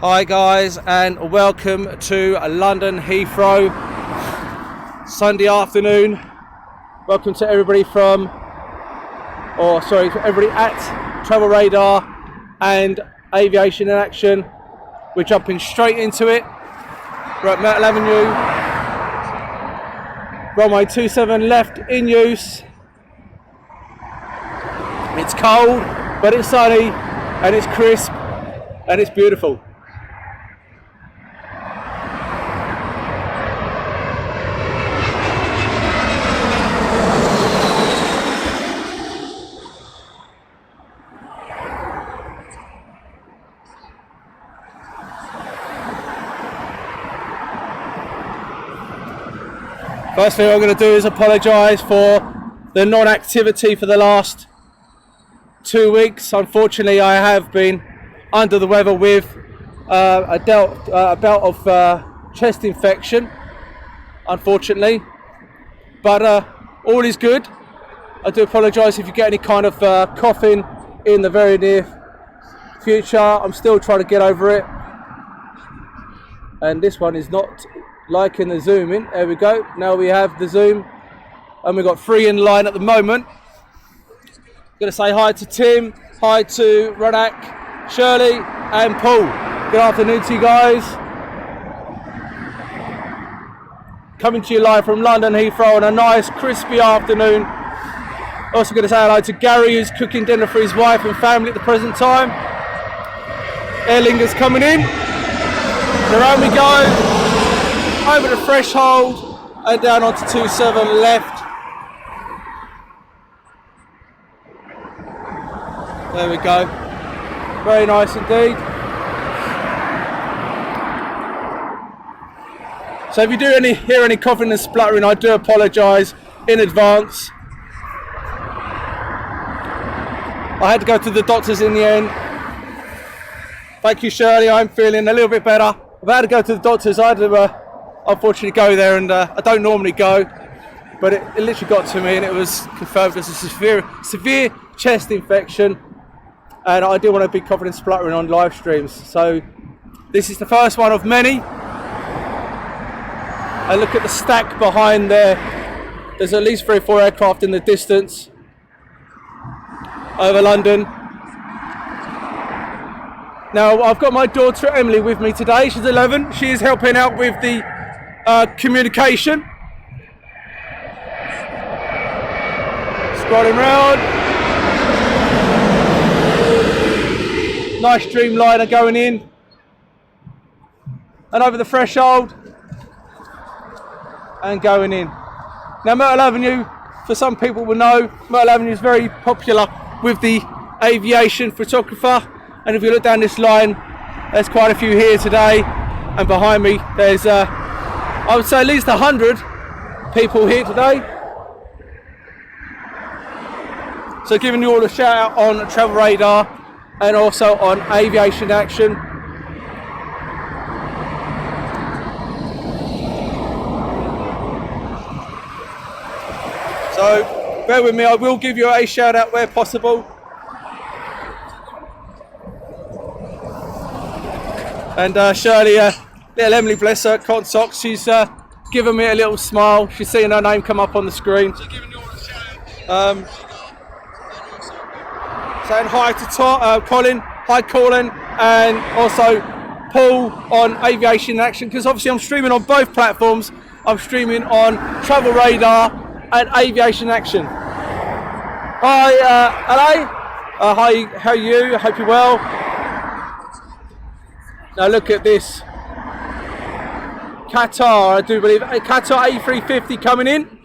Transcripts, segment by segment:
Hi guys, and welcome to London Heathrow Sunday afternoon. Welcome to everybody everybody at Travel Radar and Aviation In Action. We're jumping straight into it. We're at Myrtle Avenue. Runway 27 left in use. It's cold, but it's sunny, and it's crisp, and it's beautiful. First thing I'm going to do is apologise for the non-activity for the last 2 weeks. Unfortunately, I have been under the weather with a bout of chest infection, unfortunately. But all is good. I do apologise if you get any kind of coughing in the very near future. I'm still trying to get over it. And this one is not liking the zoom in. There we go. Now we have the zoom, and we've got 3 in line at the moment. Going to say hi to Tim, hi to Ronak, Shirley, and Paul. Good afternoon to you guys. Coming to you live from London Heathrow on a nice crispy afternoon. Also going to say hello to Gary, who's cooking dinner for his wife and family at the present time. Air Linger's coming in. And around we go. Over the threshold and down onto 27 left. There we go. Very nice indeed. So if you do hear any coughing and spluttering, I do apologise in advance. I had to go to the doctors in the end. Thank you, Shirley. I'm feeling a little bit better. I've had to go to the doctors. I had to unfortunately go there, and I don't normally go, but it literally got to me, and it was confirmed as a severe chest infection, and I didn't want to be coughing and spluttering on live streams. So this is the first one of many. And look at the stack behind there. There's at least 3 or 4 aircraft in the distance over London. Now I've got my daughter Emily with me today. She's 11. She is helping out with the communication. Scrolling round. Nice streamliner going in. And over the threshold. And going in. Now Myrtle Avenue, for some people will know, Myrtle Avenue is very popular with the aviation photographer. And if you look down this line, there's quite a few here today. And behind me, there's I would say at least 100 people here today. So giving you all a shout out on Travel Radar and also on Aviation Action. So bear with me, I will give you a shout out where possible. And Shirley, little Emily, bless her, cotton socks, she's given me a little smile. She's seeing her name come up on the screen. Saying hi to Colin, hi Colin, and also Paul on Aviation In Action, because obviously I'm streaming on both platforms. I'm streaming on Travel Radar and Aviation In Action. Hi, LA. Hi, how are you? I hope you're well. Now look at this. Qatar, I do believe, Qatar A350 coming in.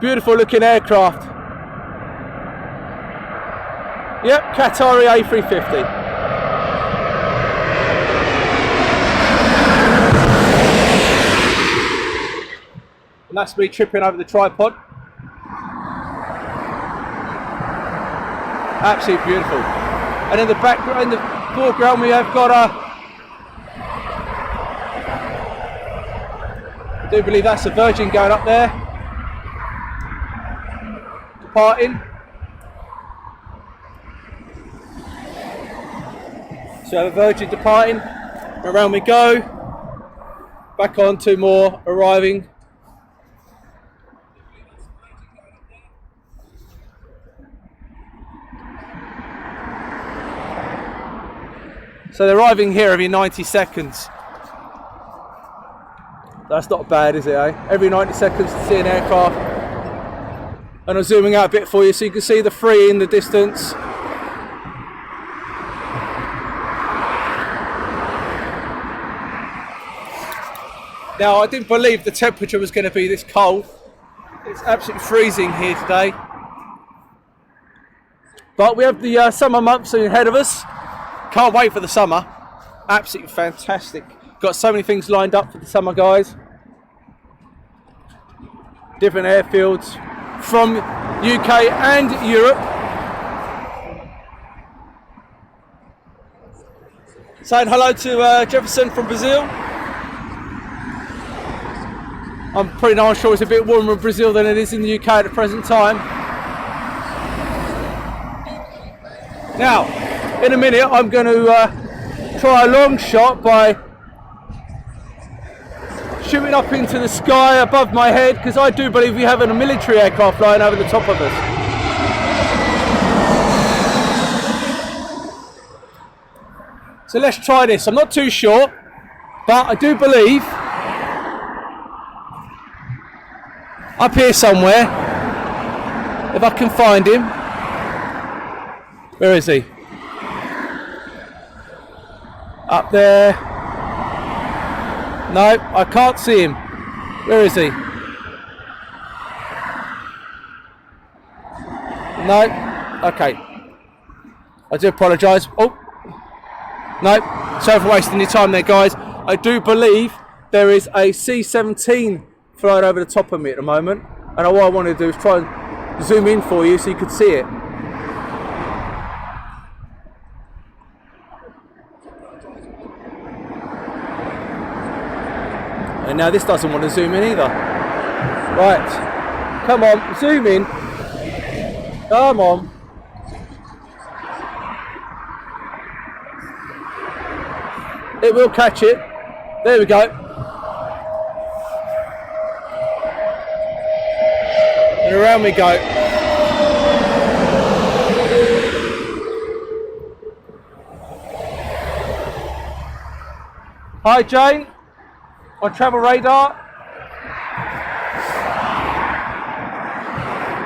Beautiful looking aircraft. Yep, Qatari A350. And that's me tripping over the tripod. Absolutely beautiful. And in the background, in the foreground, we have got I do believe that's a Virgin going up there. Departing. So we have a Virgin departing, around we go, back on 2 more arriving. So they're arriving here every 90 seconds. That's not bad, is it, eh? Every 90 seconds to see an aircraft. And I'm zooming out a bit for you so you can see the 3 in the distance. Now, I didn't believe the temperature was going to be this cold. It's absolutely freezing here today. But we have the summer months ahead of us. Can't wait for the summer. Absolutely fantastic. Got so many things lined up for the summer, guys. Different airfields from UK and Europe. Saying hello to Jefferson from Brazil. I'm pretty darn sure it's a bit warmer in Brazil than it is in the UK at the present time. Now, in a minute, I'm going to try a long shot by shooting up into the sky above my head, because I do believe we have a military aircraft flying over the top of us. So let's try this. I'm not too sure, but I do believe up here somewhere, if I can find him. Where is he? Up there. No, I can't see him. Where is he? No. Okay. I do apologise. Oh. No. Sorry for wasting your time there, guys. I do believe there is a C-17 flying over the top of me at the moment. And what I want to do is try and zoom in for you so you can see it. And now this doesn't want to zoom in either. Right, come on, zoom in. Come on. It will catch it. There we go. And around we go. Hi Jane. On travel radar,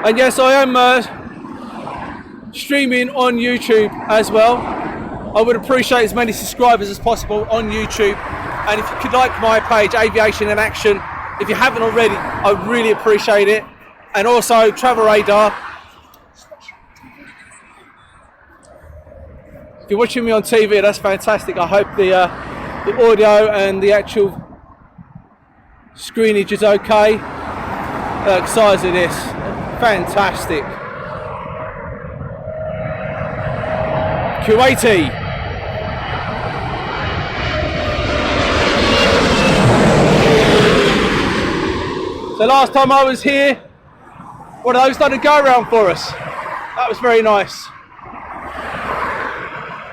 and yes, I am streaming on YouTube as well. I would appreciate as many subscribers as possible on YouTube, and if you could like my page, Aviation In Action, if you haven't already, I really appreciate it. And also travel radar. If you're watching me on TV, that's fantastic. I hope the audio and the actual screenage is okay. The size of this, fantastic. Kuwaiti. So last time I was here, one of those done a go around for us. That was very nice.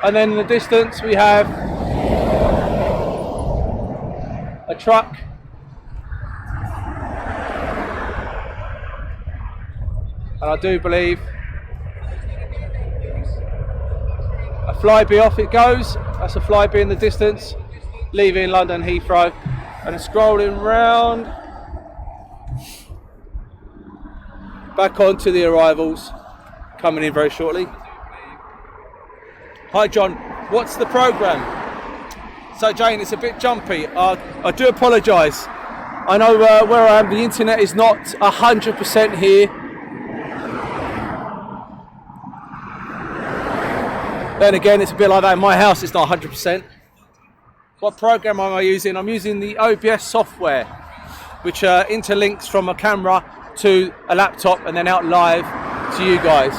And then in the distance we have a truck. And I do believe a flyby off it goes. That's a flyby in the distance, leaving London Heathrow, and it's scrolling round back onto the arrivals, coming in very shortly. Hi John, what's the programme? So Jane, it's a bit jumpy. I do apologise. I know where I am, the internet is not 100% here. Then again, it's a bit like that in my house, it's not 100%. What program am I using? I'm using the OBS software, which interlinks from a camera to a laptop and then out live to you guys.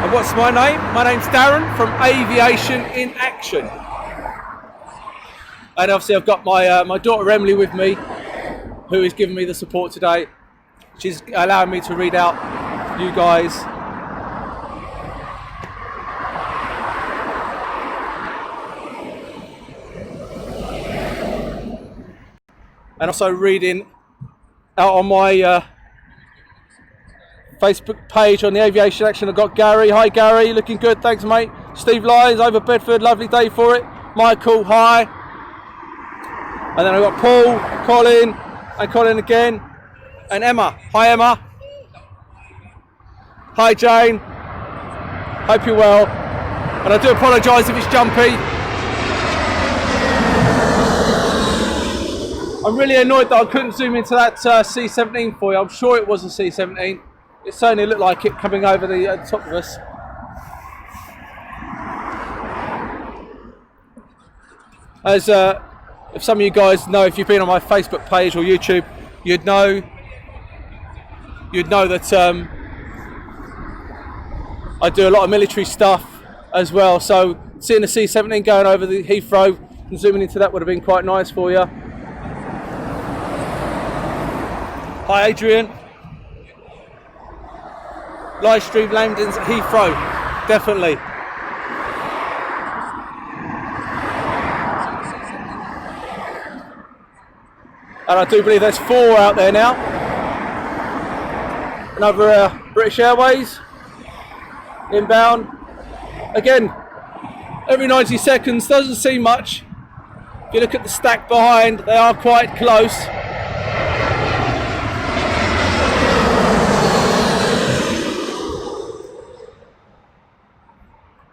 And what's my name? My name's Darren from Aviation In Action. And obviously I've got my daughter Emily with me, who is giving me the support today. She's allowing me to read out you guys and also reading out on my Facebook page on the Aviation Action. I've got Gary. Hi Gary, looking good, thanks mate. Steve Lyons over Bedford, lovely day for it. Michael, hi. And then I've got Paul, Colin, and Colin again. And Emma. Hi Emma. Hi Jane. Hope you're well. And I do apologise if it's jumpy. I'm really annoyed that I couldn't zoom into that C-17 for you. I'm sure it was a C-17. It certainly looked like it coming over the top of us. As if some of you guys know, if you've been on my Facebook page or YouTube, you'd know that I do a lot of military stuff as well. So seeing the C-17 going over the Heathrow and zooming into that would have been quite nice for you. Hi Adrian. Live stream landings at Heathrow, definitely. And I do believe there's 4 out there now. Another British Airways inbound. Again, every 90 seconds, doesn't seem much. If you look at the stack behind, they are quite close.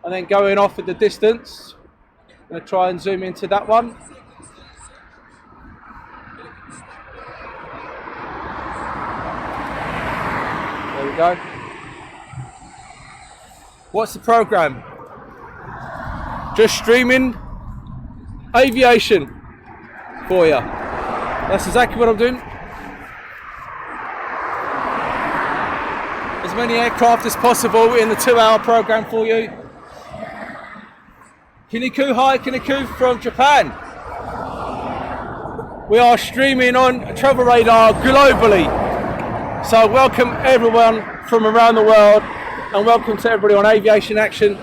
And then going off in the distance, I'm going to try and zoom into that one. There we go. What's the program? Just streaming aviation for you. That's exactly what I'm doing. As many aircraft as possible in the 2-hour program for you. Kiniku, hi Kiniku from Japan. We are streaming on Travel Radar globally. So welcome everyone from around the world and welcome to everybody on Aviation Action.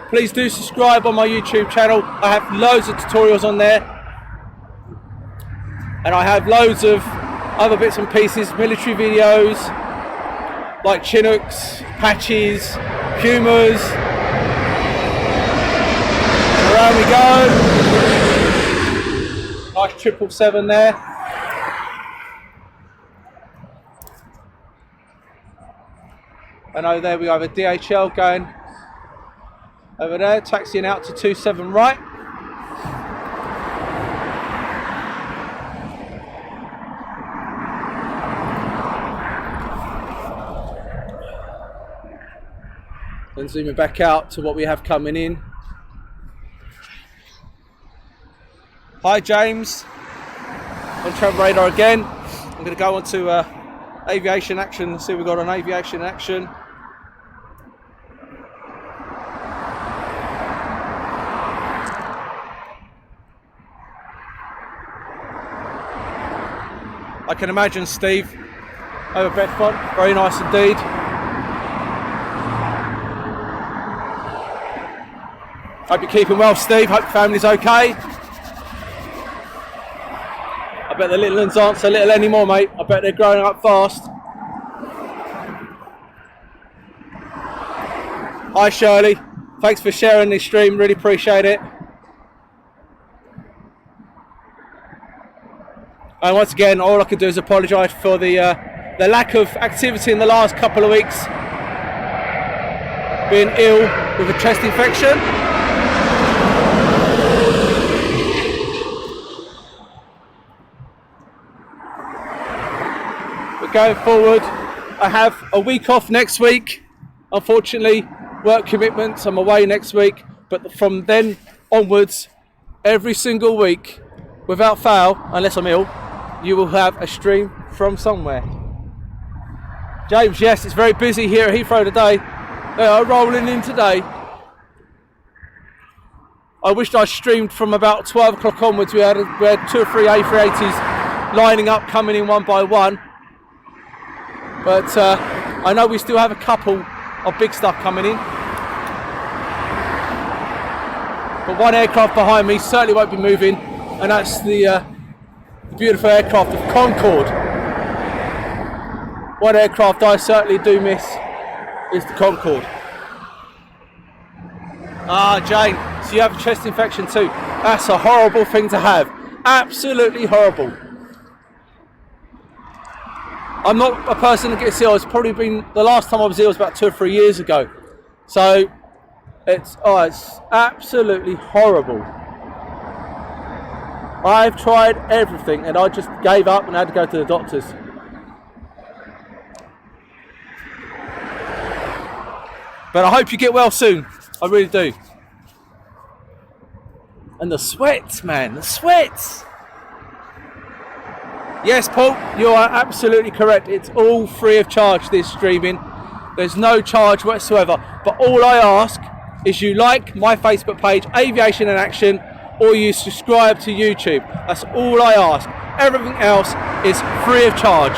Please do subscribe on my YouTube channel. I have loads of tutorials on there. And I have loads of other bits and pieces, military videos, like Chinooks, patches, Pumas. Around we go. Nice 777 there. And over there we have a DHL going over there, taxiing out to 27 right. And zooming back out to what we have coming in. Hi James, on Travel Radar again. I'm going to go on to Aviation Action and see what we've got on Aviation Action. I can imagine Steve over Bedford, very nice indeed. Hope you're keeping well Steve, hope your family's okay. I bet the little ones aren't so little anymore, mate. I bet they're growing up fast. Hi Shirley, thanks for sharing this stream, really appreciate it. And once again, all I can do is apologise for the lack of activity in the last couple of weeks. Being ill with a chest infection. Going forward, I have a week off next week. Unfortunately, work commitments, I'm away next week. But from then onwards, every single week, without fail, unless I'm ill, you will have a stream from somewhere. James, yes, it's very busy here at Heathrow today. They are rolling in today. I wished I streamed from about 12 o'clock onwards. We had 2 or 3 A380s lining up, coming in one by one. But I know we still have a couple of big stuff coming in. But one aircraft behind me certainly won't be moving, and that's the the beautiful aircraft of Concorde. One aircraft I certainly do miss is the Concorde. Ah, Jane, so you have a chest infection too. That's a horrible thing to have. Absolutely horrible. I'm not a person that gets ill. It's probably been, the last time I was ill was about 2 or 3 years ago. So it's absolutely horrible. I've tried everything and I just gave up and had to go to the doctors. But I hope you get well soon. I really do. And the sweats, man, the sweats. Yes, Paul, you are absolutely correct. It's all free of charge, this streaming. There's no charge whatsoever. But all I ask is you like my Facebook page, Aviation in Action, or you subscribe to YouTube. That's all I ask. Everything else is free of charge.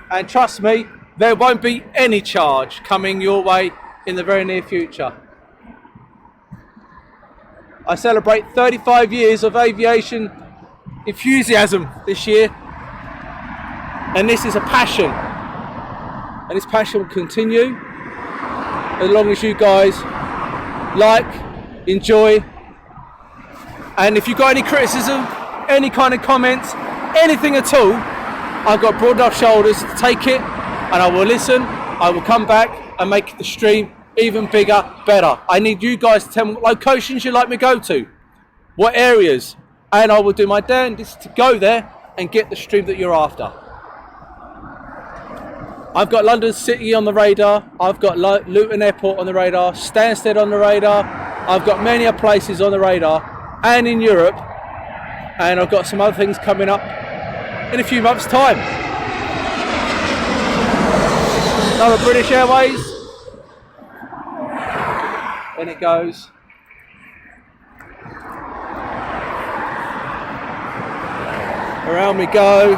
And trust me, there won't be any charge coming your way in the very near future. I celebrate 35 years of aviation enthusiasm this year. And this is a passion. And this passion will continue as long as you guys like, enjoy. And if you've got any criticism, any kind of comments, anything at all, I've got broad enough shoulders to take it, and I will listen. I will come back and make the stream even bigger, better. I need you guys to tell me what locations you'd like me to go to, what areas, and I will do my damnedest to go there and get the stream that you're after. I've got London City on the radar. I've got Luton Airport on the radar, Stansted on the radar. I've got many other places on the radar, and in Europe, and I've got some other things coming up in a few months' time. Another British Airways. And it goes. Around we go.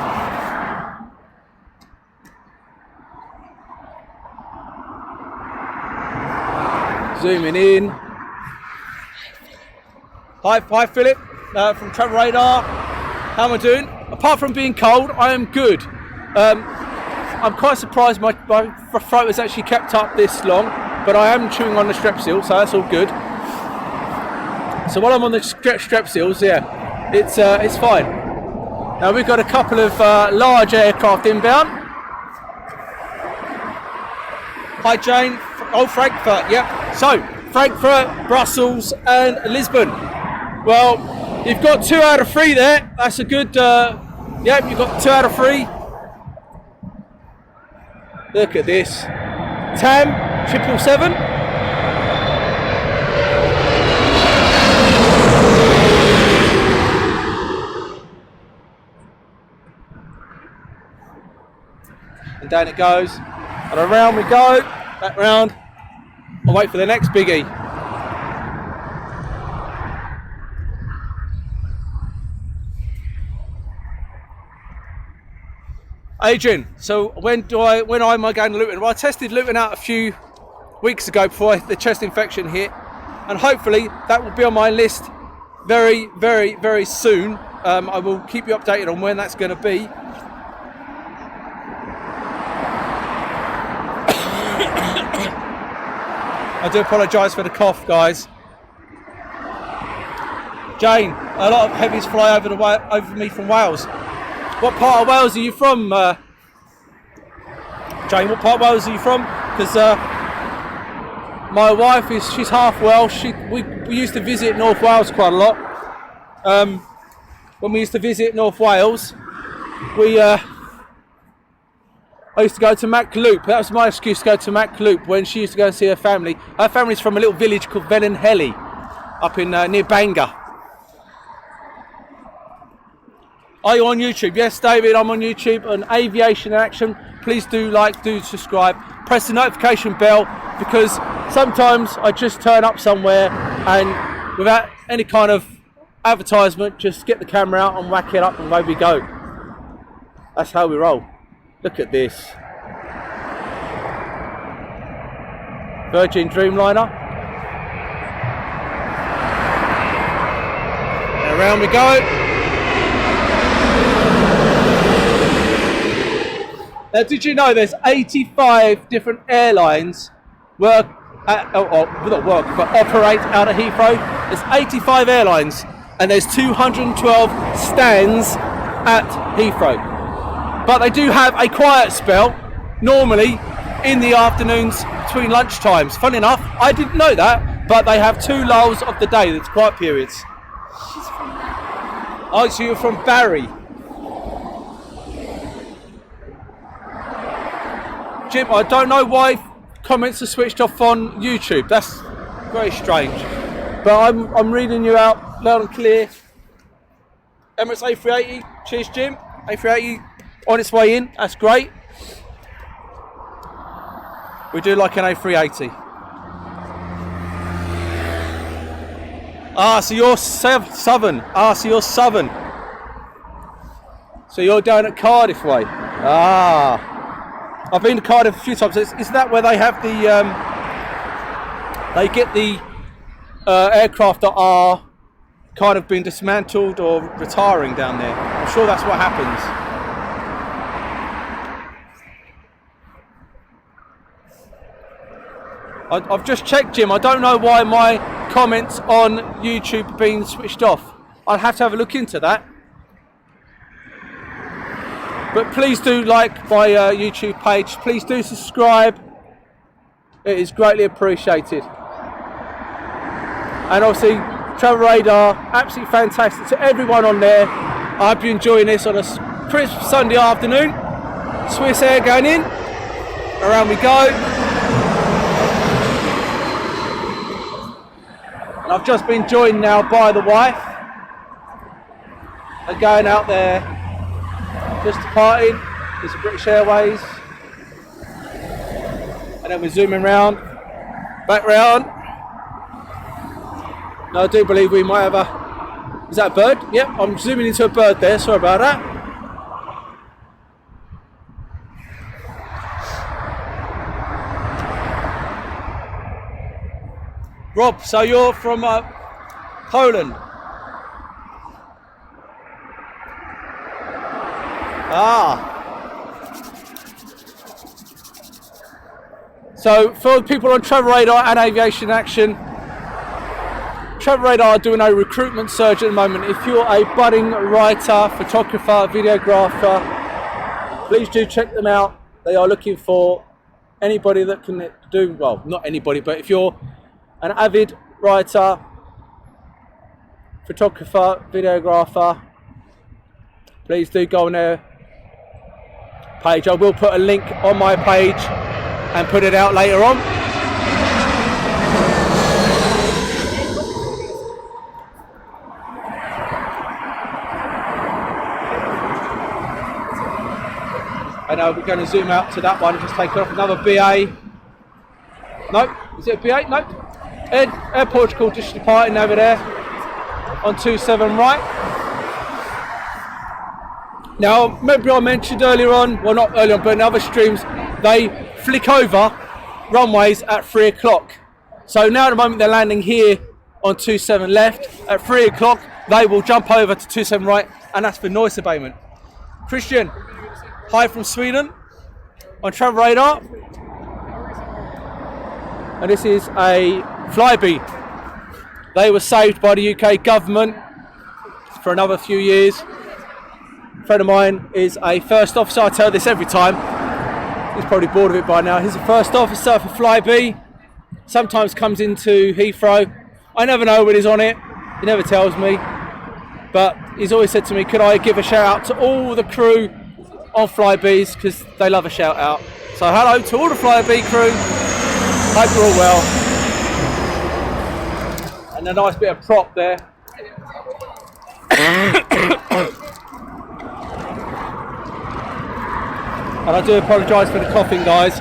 Zooming in. Hi Philip, from Travel Radar. How am I doing? Apart from being cold, I am good. I'm quite surprised my throat has actually kept up this long, but I am chewing on the Strepsil, so that's all good. So while I'm on the Strepsils, yeah, it's fine. Now we've got a couple of large aircraft inbound. Hi Jane. Oh, Frankfurt, yeah. So, Frankfurt, Brussels and Lisbon. Well, you've got 2 out of 3 there. That's a good, yeah, you've got 2 out of 3. Look at this. TAM 777. And down it goes. And around we go. Back round. I'll wait for the next biggie. Adrian, so when am I going to Luton? Well, I tested Luton out a few weeks ago before the chest infection hit, and hopefully that will be on my list very, very, very soon. I will keep you updated on when that's going to be. I do apologise for the cough, guys. Jane, a lot of heavies fly over me from Wales. What part of Wales are you from, Jane? What part of Wales are you from? Because my wife she's half Welsh. We used to visit North Wales quite a lot. When we used to visit North Wales, I used to go to Macloop. That was my excuse to go to Macloop when she used to go and see her family. Her family's from a little village called Vellinhelly, up in near Bangor. Are you on YouTube? Yes, David, I'm on YouTube on Aviation in Action. Please do like, do subscribe, press the notification bell, because sometimes I just turn up somewhere and without any kind of advertisement, just get the camera out and whack it up and away we go. That's how we roll. Look at this. Virgin Dreamliner. And around we go. Now, did you know there's 85 different airlines operate out of Heathrow? There's 85 airlines and there's 212 stands at Heathrow. But they do have a quiet spell, normally in the afternoons between lunch times. Funny enough, I didn't know that, but they have 2 lulls of the day, that's quiet periods. Oh, so you're from Barry. Jim, I don't know why comments are switched off on YouTube. That's very strange. But I'm reading you out loud and clear. Emirates A380. Cheers, Jim. A380 on its way in. That's great. We do like an A380. Ah, so you're Southern. Ah, so you're Southern. So you're down at Cardiff way. Ah. I've been to Cardiff a few times. Is that where they have the, they get the aircraft that are kind of being dismantled or retiring down there? I'm sure that's what happens. I've just checked, Jim. I don't know why my comments on YouTube are being switched off. I'll have to have a look into that. But please do like my YouTube page. Please do subscribe. It is greatly appreciated. And obviously, Travel Radar, absolutely fantastic to everyone on there. I hope you're enjoying this on a crisp Sunday afternoon. Swiss Air going in. Around we go. And I've just been joined now by the wife. They're going out there. Just departing. There's a British Airways. And then we're zooming round. Back round. Now I do believe we might have a... Is that a bird? Yep, I'm zooming into a bird there. Sorry about that. Rob, so you're from Poland? Ah. So for people on Travel Radar and Aviation Action, Travel Radar are doing a recruitment surge at the moment. If you're a budding writer, photographer, videographer, please do check them out. They are looking for anybody that can do, well, not anybody, but if you're an avid writer, photographer, videographer, please do go on their page. I will put a link on my page and put it out later on. And we're going to zoom out to that one, just take off another BA. Nope, is it a BA? Nope. Air Portugal just departing over there on 27 right. Now, remember I mentioned earlier on, well not earlier on, but in other streams, they flick over runways at 3 o'clock. So now at the moment they're landing here on 27 left. At 3 o'clock, they will jump over to 27 right, and that's for noise abatement. Christian, hi from Sweden on Travel Radar. And this is a Flybe. They were saved by the UK government for another few years. A friend of mine is a first officer. I tell this every time. He's probably bored of it by now. He's a first officer for Flybe. Sometimes comes into Heathrow. I never know when he's on it. He never tells me. But he's always said to me, could I give a shout out to all the crew on Flybes, because they love a shout out. So hello to all the Flybe crew. Hope you're all well. And a nice bit of prop there. And I do apologise for the coughing, guys.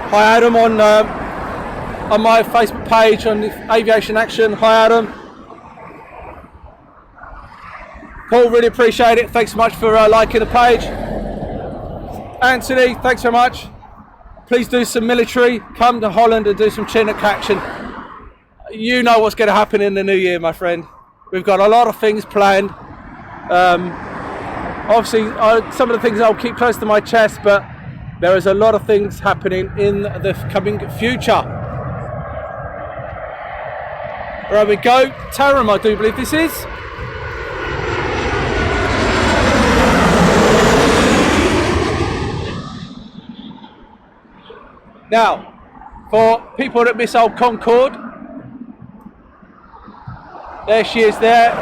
Hi Adam on on my Facebook page on Aviation Action. Hi Adam. Paul, really appreciate it. Thanks so much for liking the page. Anthony, thanks so much. Please do some military. Come to Holland and do some Chinook action. You know what's going to happen in the new year, my friend. We've got a lot of things planned. Obviously, some of the things I'll keep close to my chest, but there is a lot of things happening in the coming future. Right, we go. Taram, I do believe this is. Now, for people that miss old Concorde, there she is there.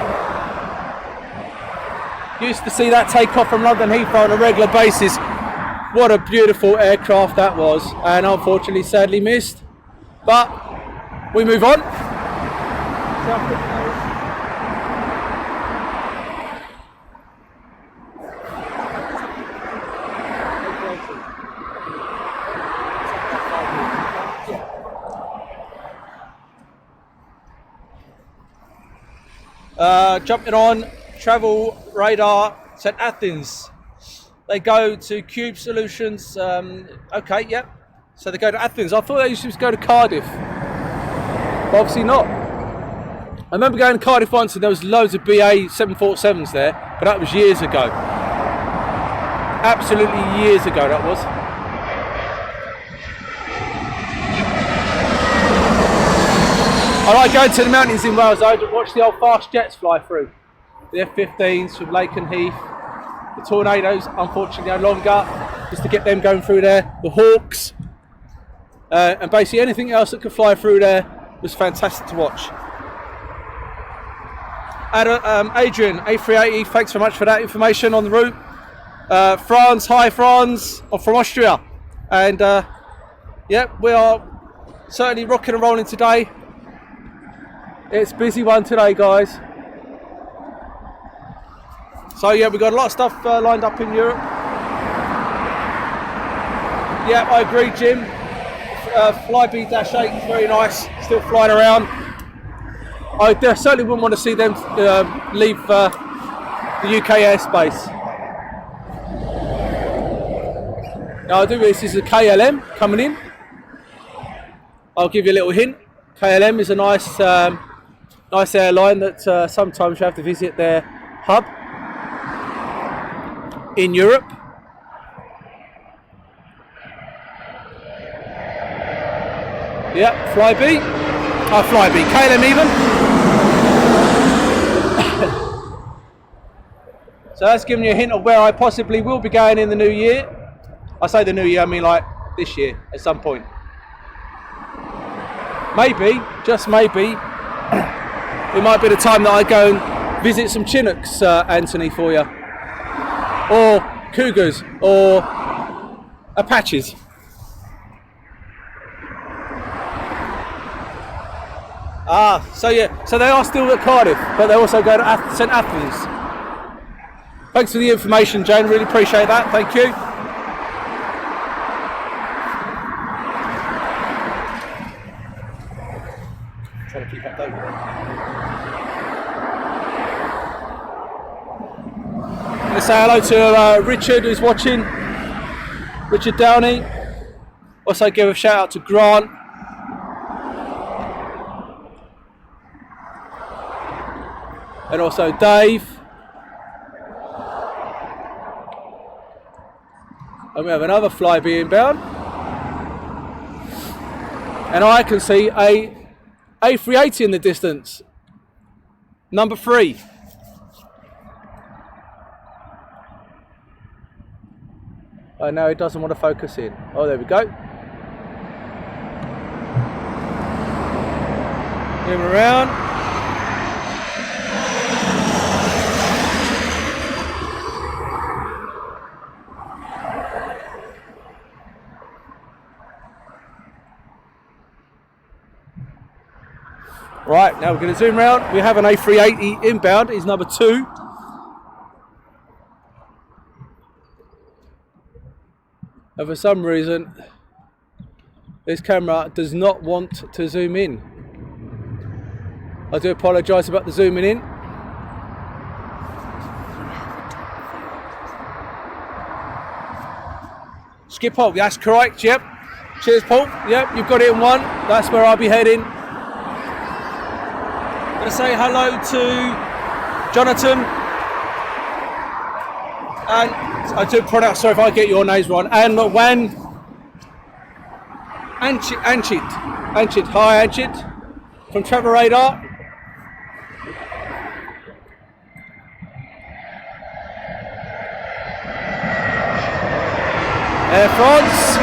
Used to see that take off from London Heathrow on a regular basis. What a beautiful aircraft that was, and unfortunately sadly missed. But we move on. Jumping on travel radar, St Athens. They go to Cube Solutions. Okay, yep. So they go to Athens. I thought they used to go to Cardiff, but obviously not. I remember going to Cardiff once and there was loads of BA 747s there, but that was years ago. Absolutely years ago that was. I like going to the mountains in Wales. I watch the old fast jets fly through. The F-15s from Lakehorn Heath. The Tornadoes, unfortunately, no longer. Just to get them going through there. The Hawks. And basically anything else that could fly through there was fantastic to watch. Adrian, A380, thanks so much for that information on the route. Franz, hi Franz. I'm from Austria. And yeah, we are certainly rocking and rolling today. It's a busy one today, guys. So yeah, we've got a lot of stuff lined up in Europe. Yeah, I agree, Jim. Flybe-8 is very nice, still flying around. I certainly wouldn't want to see them leave the UK airspace. Now I do this is a KLM coming in. I'll give you a little hint. KLM is a nice nice airline that sometimes you have to visit their hub in Europe. Yep, Flybe. Flybe, KLM even. So that's giving you a hint of where I possibly will be going in the new year. I say the new year, I mean like this year at some point. Maybe, just maybe, it might be the time that I go and visit some Chinooks, Anthony, for you. Or Cougars, or Apaches. So yeah, so they are still at Cardiff, but they also go to St Athens. Thanks for the information, Jane, really appreciate that, thank you. Trying to keep updated. Let's say hello to Richard who's watching, Richard Downey. Also give a shout out to Grant. And also Dave. And we have another Flybe inbound. And I can see a A380 in the distance. Number 3. Oh no, it doesn't want to focus in. Oh, there we go. Move around. Right, now we're going to zoom around. We have an A380 inbound, is number 2. And for some reason, This camera does not want to zoom in. I do apologise about the zooming in. Skip Paul, that's correct, yep. Cheers Paul, yep, you've got it in one. That's where I'll be heading. I'm going to say hello to Jonathan. And I do pronounce, sorry if I get your names wrong. And Wan Anchit. Hi Anchit from Travel Radar. Air France.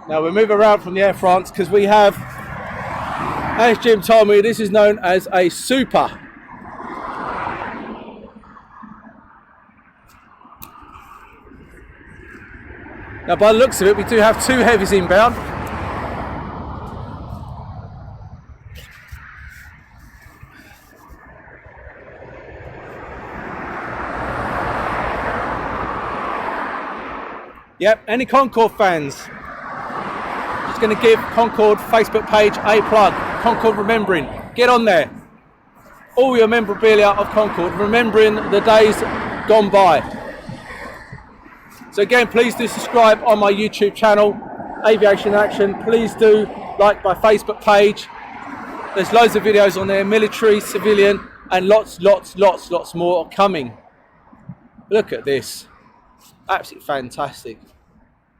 Now we move around from the Air France because we have, as Jim told me, this is known as a super. Now by the looks of it, we do have two heavies inbound. Yep, any Concorde fans? Just going to give Concorde Facebook page a plug. Concorde remembering, get on there. All your memorabilia of Concorde, remembering the days gone by. So again, please do subscribe on my YouTube channel, Aviation In Action. Please do like my Facebook page. There's loads of videos on there, military, civilian, and lots more coming. Look at this. Absolutely fantastic.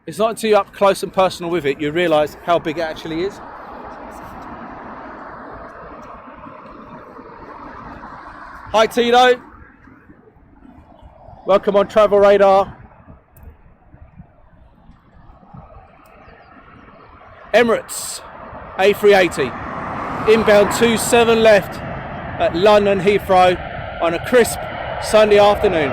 It's not until you're up close and personal with it you realise how big it actually is. Hi Tito. Welcome on Travel Radar. Emirates A380. Inbound 27 left at London Heathrow on a crisp Sunday afternoon.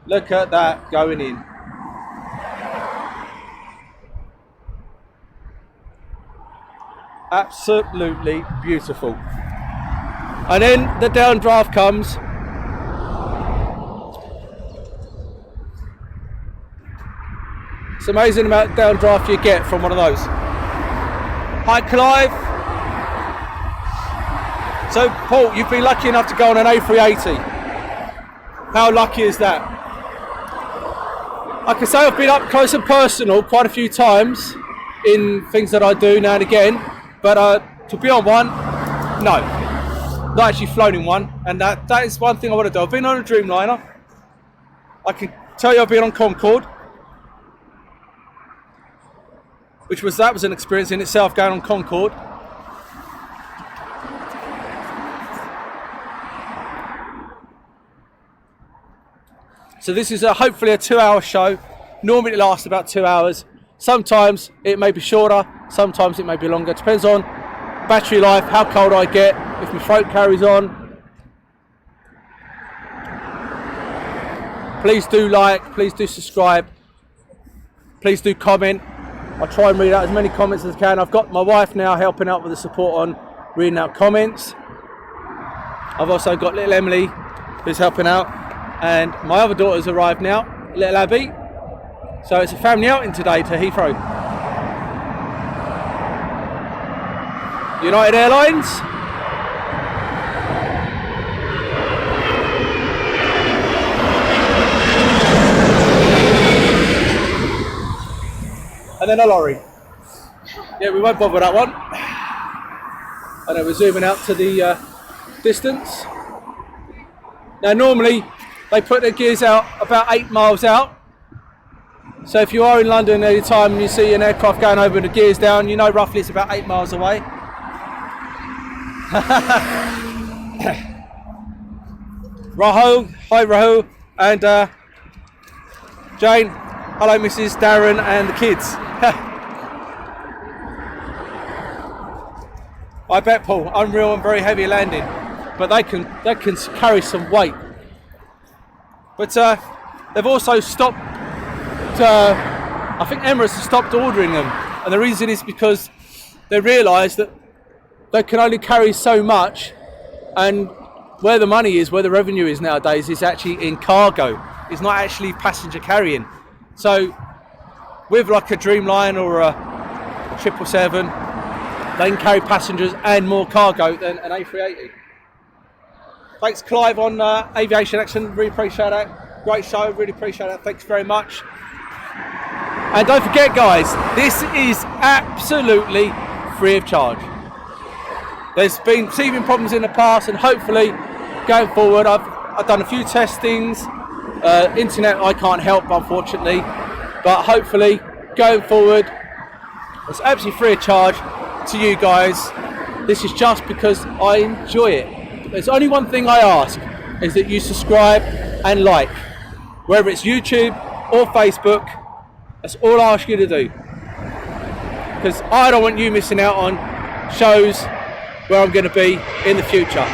Look at that going in. Absolutely beautiful. And then the downdraft comes. It's amazing amount of downdraft you get from one of those. Hi Clive. So Paul, you've been lucky enough to go on an A380. How lucky is that? I can say I've been up close and personal quite a few times in things that I do now and again, but to be on one, no. Not actually flown in one, and that is one thing I want to do. I've been on a Dreamliner. I can tell you I've been on Concorde, that was an experience in itself, going on Concorde. So this is hopefully a 2-hour show. Normally it lasts about 2 hours. Sometimes it may be shorter, sometimes it may be longer. It depends on battery life, how cold I get, if my throat carries on. Please do like, please do subscribe, please do comment. I try and read out as many comments as I can. I've got my wife now helping out with the support on reading out comments. I've also got little Emily who's helping out. And my other daughter's arrived now, little Abby. So it's a family outing today to Heathrow. United Airlines. And then a lorry. Yeah, we won't bother that one. And then we're zooming out to the distance. Now normally they put their gears out about 8 miles out. So if you are in London any time and you see an aircraft going over the gears down, you know roughly it's about 8 miles away. Rahul, hi Rahul, and Jane, hello Mrs. Darren and the kids. I bet Paul, unreal and very heavy landing, but they can carry some weight. But they've also stopped, I think Emirates has stopped ordering them, and the reason is because they realise that they can only carry so much, and where the money is, where the revenue is nowadays, is actually in cargo. It's not actually passenger carrying. So with like a Dreamliner or a 777, they can carry passengers and more cargo than an A380. Thanks Clive on Aviation Action, really appreciate that. Great show, really appreciate that, thanks very much. And don't forget guys, this is absolutely free of charge. There's been teething problems in the past, and hopefully going forward, I've done a few testings. Internet I can't help unfortunately, but hopefully going forward it's absolutely free of charge to you guys. This is just because I enjoy it. There's only one thing I ask, is that you subscribe and like, whether it's YouTube or Facebook. That's all I ask you to do, because I don't want you missing out on shows where I'm going to be in the future.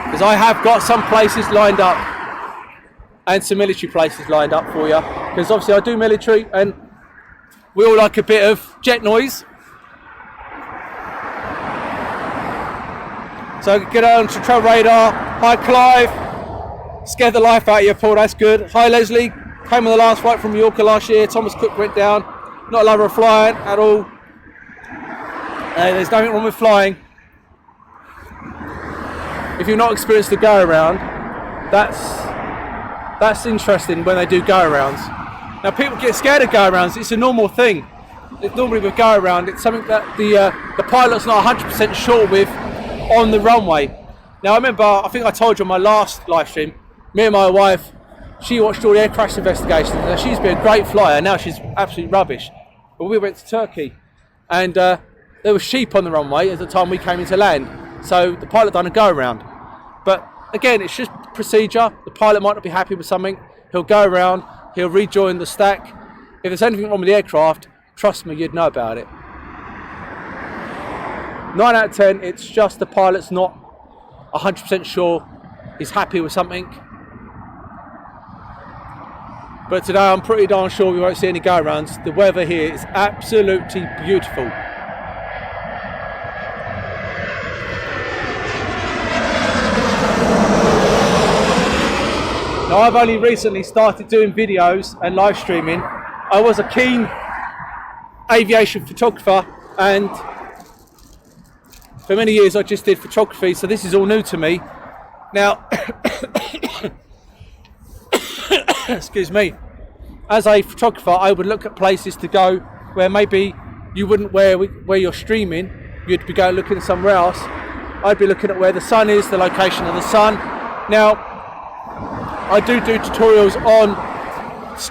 Because I have got some places lined up, and some military places lined up for you, because obviously I do military and we all like a bit of jet noise. So get on to Travel Radar. Hi Clive, scared the life out of you Paul, that's good. Hi Leslie, came on the last flight from Mallorca last year. Thomas Cook went down, not a lover of flying at all. There's nothing wrong with flying. If you've not experienced the go around, that's interesting when they do go arounds. Now people get scared of go arounds, it's a normal thing. Normally with go around, it's something that the pilot's not 100% sure with on the runway. Now I remember, I think I told you on my last live stream, me and my wife, she watched all the air crash investigations. Now she's been a great flyer, now she's absolutely rubbish. But we went to Turkey, and there were sheep on the runway at the time we came into land. So the pilot done a go around. But again, it's just procedure. The pilot might not be happy with something. He'll go around, he'll rejoin the stack. If there's anything wrong with the aircraft, trust me, you'd know about it. 9 out of 10, it's just the pilot's not 100% sure he's happy with something. But today I'm pretty darn sure we won't see any go-arounds. The weather here is absolutely beautiful. Now I've only recently started doing videos and live streaming. I was a keen aviation photographer, and for many years I just did photography, so this is all new to me. Now, excuse me, as a photographer I would look at places to go where maybe you wouldn't where you're streaming, you'd be going looking somewhere else. I'd be looking at where the sun is, the location of the sun. Now, I do tutorials on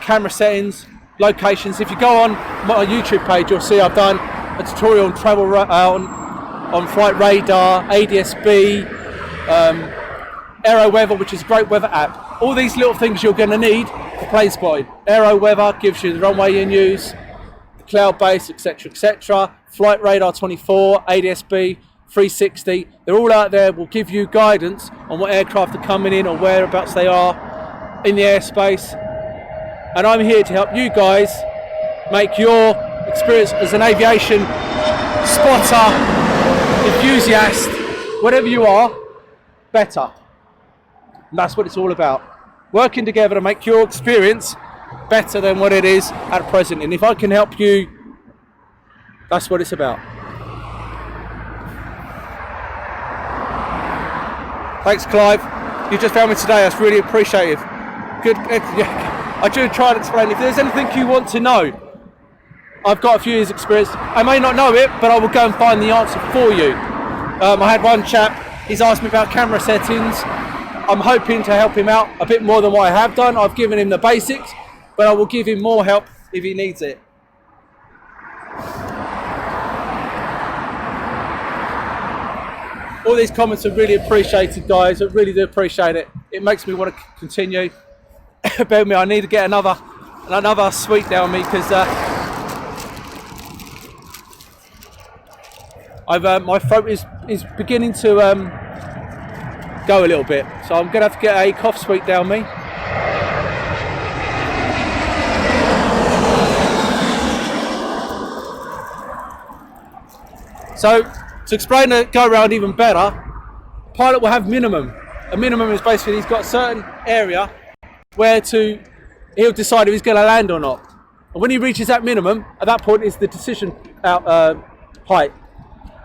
camera settings, locations. If you go on my YouTube page, you'll see I've done a tutorial on on flight radar, ADS-B, Aeroweather, which is a great weather app. All these little things you're going to need for plane spotting. Aeroweather gives you the runway in use, the cloud base, etc., etc. Flight radar 24, ADS-B, 360. They're all out there. Will give you guidance on what aircraft are coming in or whereabouts they are in the airspace. And I'm here to help you guys make your experience as an aviation spotter, enthusiast, whatever you are, better. And that's what it's all about. Working together to make your experience better than what it is at present. And if I can help you, that's what it's about. Thanks, Clive. You just found me today. That's really appreciative. Good. I do try and explain. If there's anything you want to know, I've got a few years' experience. I may not know it, but I will go and find the answer for you. I had one chap. He's asked me about camera settings. I'm hoping to help him out a bit more than what I have done. I've given him the basics, but I will give him more help if he needs it. All these comments are really appreciated, guys. I really do appreciate it. It makes me want to continue. Bear with me, I need to get another sweet down me, because my throat is beginning to go a little bit, so I'm gonna have to get a cough sweet down me. So to explain the go around even better, pilot will have minimum. A minimum is basically he's got a certain area where he'll decide if he's going to land or not. And when he reaches that minimum, at that point is the decision height.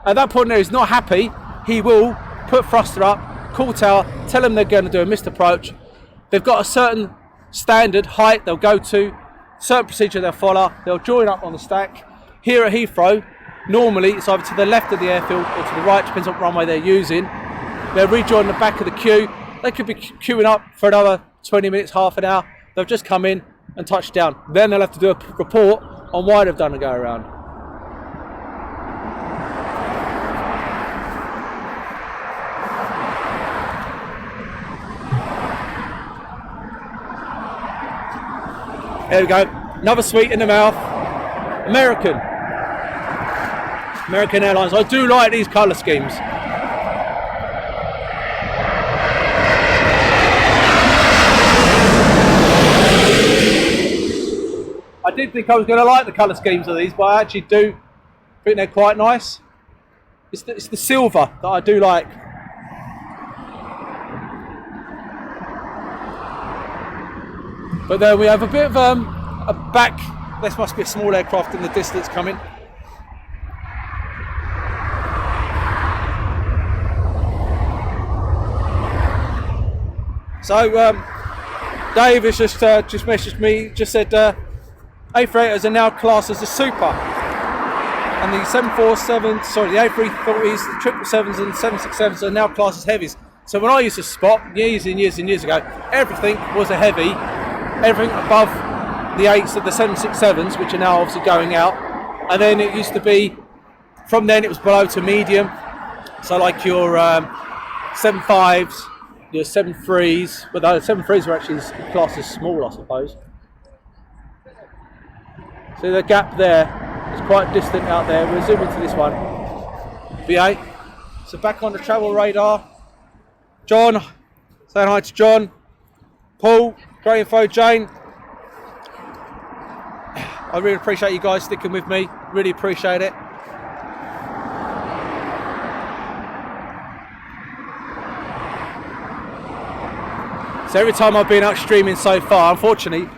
At that point, there he's not happy. He will put thruster up, call tower, tell them they're going to do a missed approach. They've got a certain standard height they'll go to, certain procedure they'll follow. They'll join up on the stack. Here at Heathrow, normally it's either to the left of the airfield or to the right, depends on what runway they're using. They'll rejoin the back of the queue. They could be queuing up for another 20 minutes, half an hour. They'll just come in and touch down. Then they'll have to do a report on why they've done a go around. There we go, another sweet in the mouth. American Airlines. I do like these colour schemes. I did think I was going to like the colour schemes of these, but I actually do think they're quite nice. It's the silver that I do like. But then we have a bit of a back. This must be a small aircraft in the distance coming. So Dave has just messaged me, just said A380s are now classed as a super, and the 747s, sorry, the A340s, the 777s and 767s are now classed as heavies. So when I used to spot years and years and years ago, everything was a heavy. Everything above the 8s of the 767s, which are now obviously going out, and then it used to be, from then it was below to medium, so like your 75s, your 73s, but the 73s were actually classed as small, I suppose. So the gap there is quite distant out there. We'll zoom into this one. V8. So back on the travel radar. John, saying hi to John. Paul. Great info, Jane. I really appreciate you guys sticking with me. Really appreciate it. So every time I've been out streaming so far, unfortunately,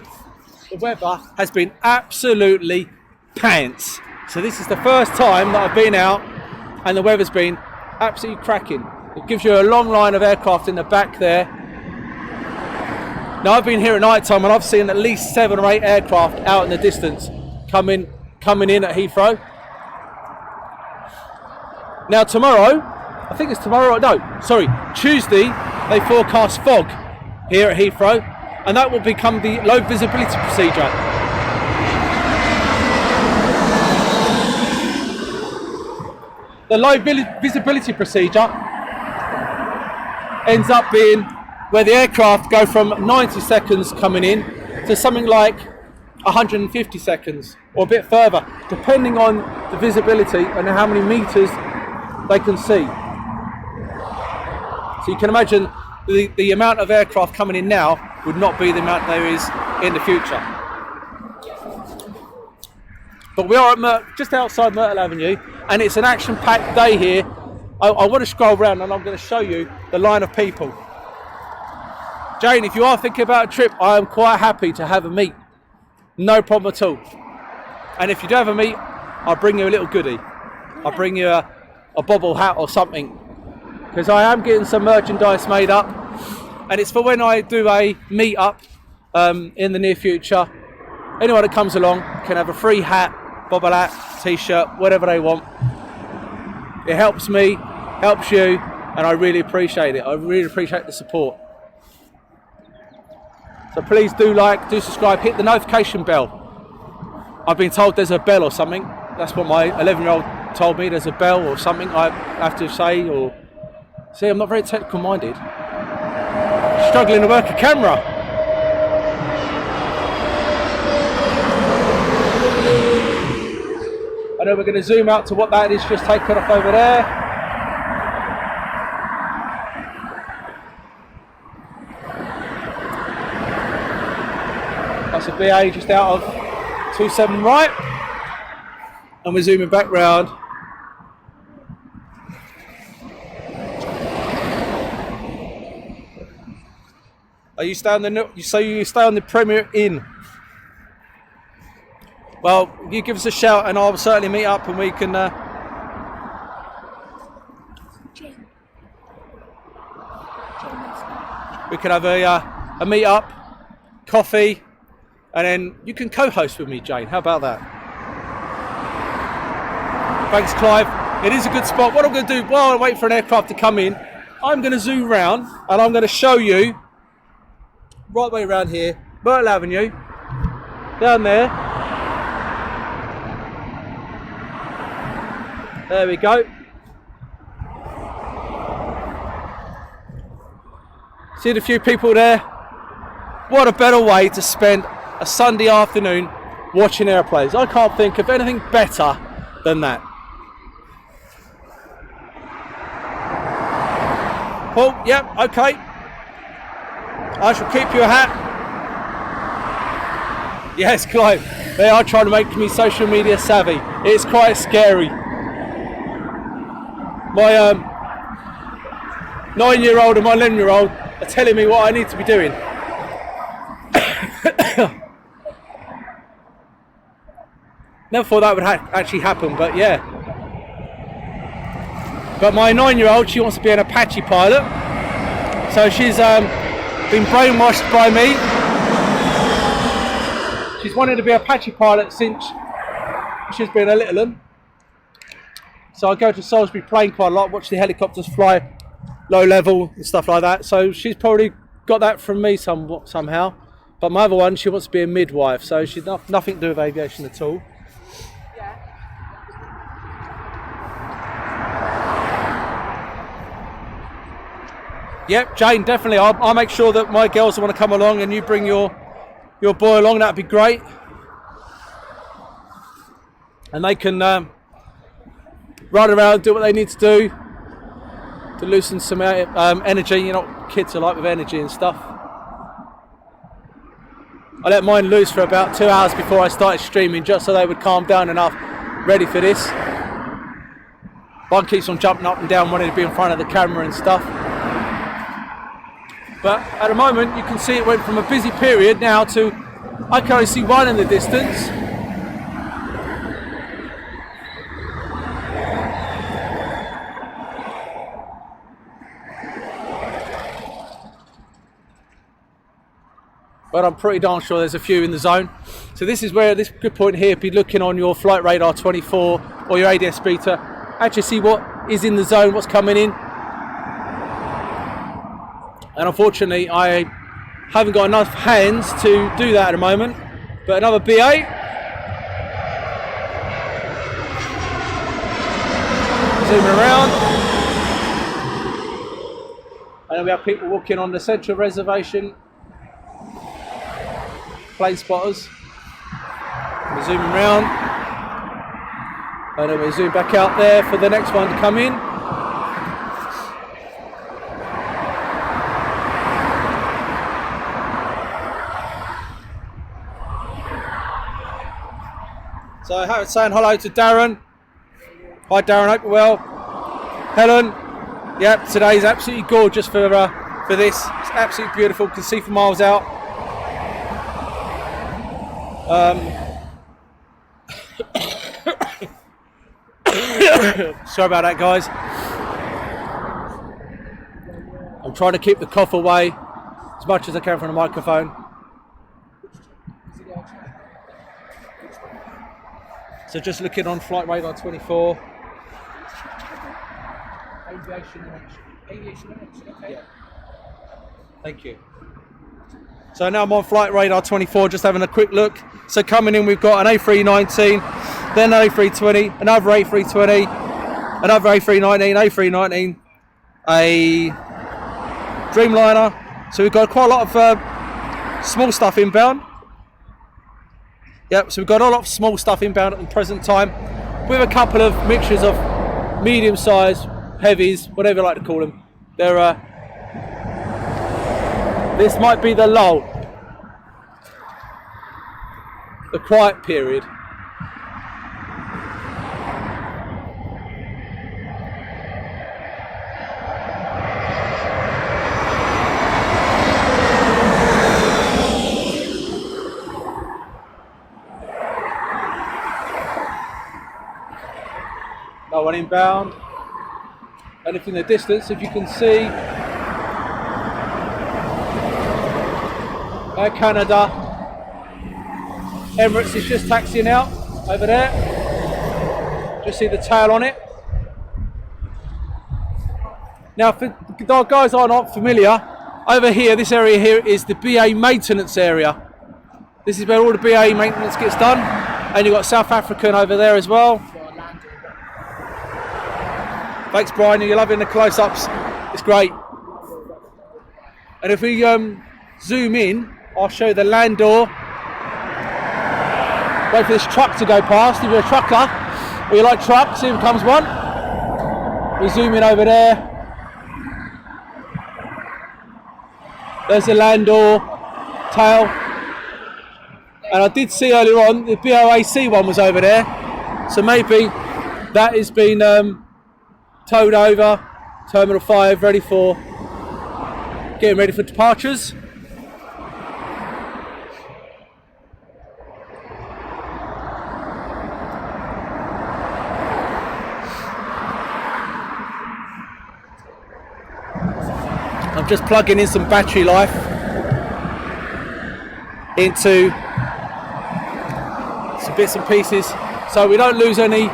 the weather has been absolutely pants. So this is the first time that I've been out and the weather's been absolutely cracking. It gives you a long line of aircraft in the back there. Now I've been here at night time and I've seen at least 7 or 8 aircraft out in the distance coming in at Heathrow. Now tomorrow, I think it's tomorrow, no, sorry, Tuesday, they forecast fog here at Heathrow, and that will become the low visibility procedure. The low visibility procedure ends up being where the aircraft go from 90 seconds coming in to something like 150 seconds or a bit further, depending on the visibility and how many meters they can see. So you can imagine the amount of aircraft coming in now would not be the amount there is in the future. But we are at just outside Myrtle Avenue, and it's an action-packed day here. I want to scroll around and I'm going to show you the line of people. Jane, if you are thinking about a trip, I am quite happy to have a meet. No problem at all. And if you do have a meet, I'll bring you a little goodie. I'll bring you a bobble hat or something. Because I am getting some merchandise made up. And it's for when I do a meet up in the near future. Anyone that comes along can have a free hat, bobble hat, t-shirt, whatever they want. It helps me, helps you, and I really appreciate it. I really appreciate the support. So please do like, do subscribe, hit the notification bell. I've been told there's a bell or something. That's what my 11-year-old told me, there's a bell or something I have to say. Or see, I'm not very technical minded. Struggling to work a camera. I know we're going to zoom out to what that is just taken off over there. That's a BA just out of 27 right, and we're zooming back round Oh, you stay on the you stay on the Premier Inn. Well, you give us a shout, and I'll certainly meet up, and we can. We can have a meet up, coffee, and then you can co-host with me, Jane. How about that? Thanks, Clive. It is a good spot. What I'm going to do while I wait for an aircraft to come in, I'm going to zoom round and I'm going to show you right way around here, Myrtle Avenue, down there. There we go. See a few people there. What a better way to spend a Sunday afternoon watching airplanes. I can't think of anything better than that. Paul, yep, okay. I shall keep you a hat. Yes, Clive, they are trying to make me social media savvy. It's quite scary. My 9-year-old and my 11-year-old are telling me what I need to be doing. Never thought that would actually happen, but yeah. But my 9-year-old, she wants to be an Apache pilot. So she's been brainwashed by me. She's wanted to be an Apache pilot since she's been a little one. So I go to Salisbury Plain quite a lot, watch the helicopters fly low level and stuff like that. So she's probably got that from me somehow. But my other one, she wants to be a midwife. So she's nothing to do with aviation at all. Yep, Jane, definitely. I'll make sure that my girls want to come along and you bring your boy along. That'd be great. And they can run around, do what they need to do to loosen some energy. You know what kids are like with energy and stuff. I let mine loose for about 2 hours before I started streaming, just so they would calm down enough, ready for this. One keeps on jumping up and down, wanting to be in front of the camera and stuff. But at the moment, you can see it went from a busy period now to, I can only see one in the distance. But I'm pretty darn sure there's a few in the zone. So this is where, this good point here, be looking on your Flight Radar 24 or your ADS-B to actually see what is in the zone, what's coming in. And unfortunately, I haven't got enough hands to do that at the moment. But another BA. Zooming around. And then we have people walking on the central reservation. Plane spotters. We're zooming around. And then we zoom back out there for the next one to come in. So saying hello to Darren. Hi Darren, hope you're well. Helen, yep, today's absolutely gorgeous for this. It's absolutely beautiful, you can see for miles out. Sorry about that, guys. I'm trying to keep the cough away as much as I can from the microphone. So just looking on Flight Radar 24. Aviation In Action. Aviation In Action, okay. Yeah. Thank you. So now I'm on Flight Radar 24, just having a quick look. So coming in, we've got an A319, then an A320, another A320, another A319, A319, a Dreamliner. So we've got quite a lot of small stuff inbound. Yep, so we've got a lot of small stuff inbound at the present time, with a couple of mixtures of medium size, heavies, whatever you like to call them. They're this might be the lull, the quiet period. got one inbound. And if in the distance, if you can see, Air Canada, Emirates is just taxiing out over there. Just see the tail on it. Now, for the guys who are not familiar, over here, this area here is the BA maintenance area. This is where all the BA maintenance gets done. And you've got South African over there as well. Thanks, Brian. You're loving the close-ups. It's great. And if we zoom in, I'll show you the land door. Wait for this truck to go past. If you're a trucker or you like trucks, here comes one. We zoom in over there. There's the land door tail. And I did see earlier on the BOAC one was over there. So maybe that has been towed over. Terminal 5 getting ready for departures. I'm just plugging in some battery life into some bits and pieces so we don't lose any.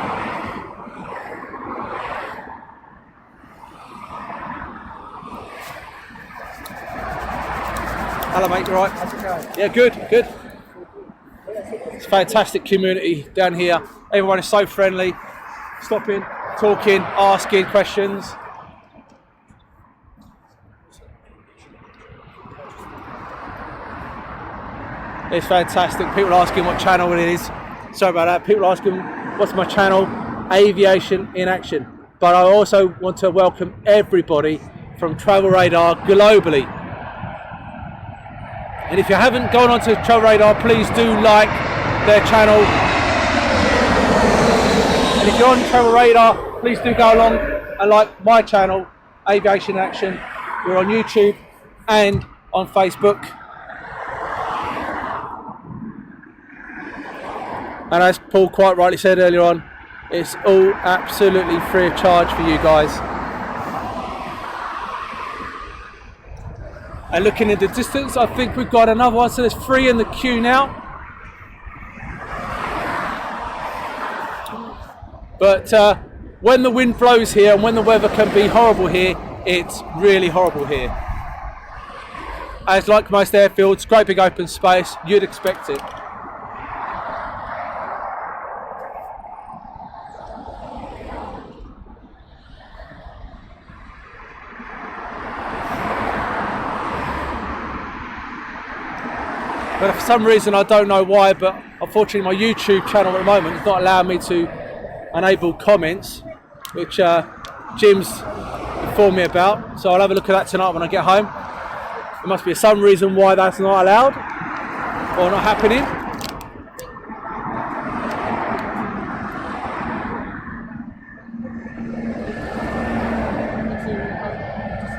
Hello mate, you alright? How's it going? Yeah, good. It's a fantastic community down here. Everyone is so friendly, stopping, talking, asking questions. It's fantastic. People asking what channel it is. Sorry about that. People asking what's my channel? Aviation in Action. But I also want to welcome everybody from Travel Radar globally. And if you haven't gone onto Travel Radar, please do like their channel. And if you're on Travel Radar, please do go along and like my channel, Aviation in Action. We're on YouTube and on Facebook. And as Paul quite rightly said earlier on, it's all absolutely free of charge for you guys. And looking at the distance, I think we've got another one, so there's 3 in the queue now. But when the wind blows here and when the weather can be horrible here, it's really horrible here. As like most airfields, great big open space, you'd expect it. But for some reason, I don't know why, but unfortunately my YouTube channel at the moment is not allowing me to enable comments, which Jim's informed me about. So I'll have a look at that tonight when I get home. There must be some reason why that's not allowed or not happening.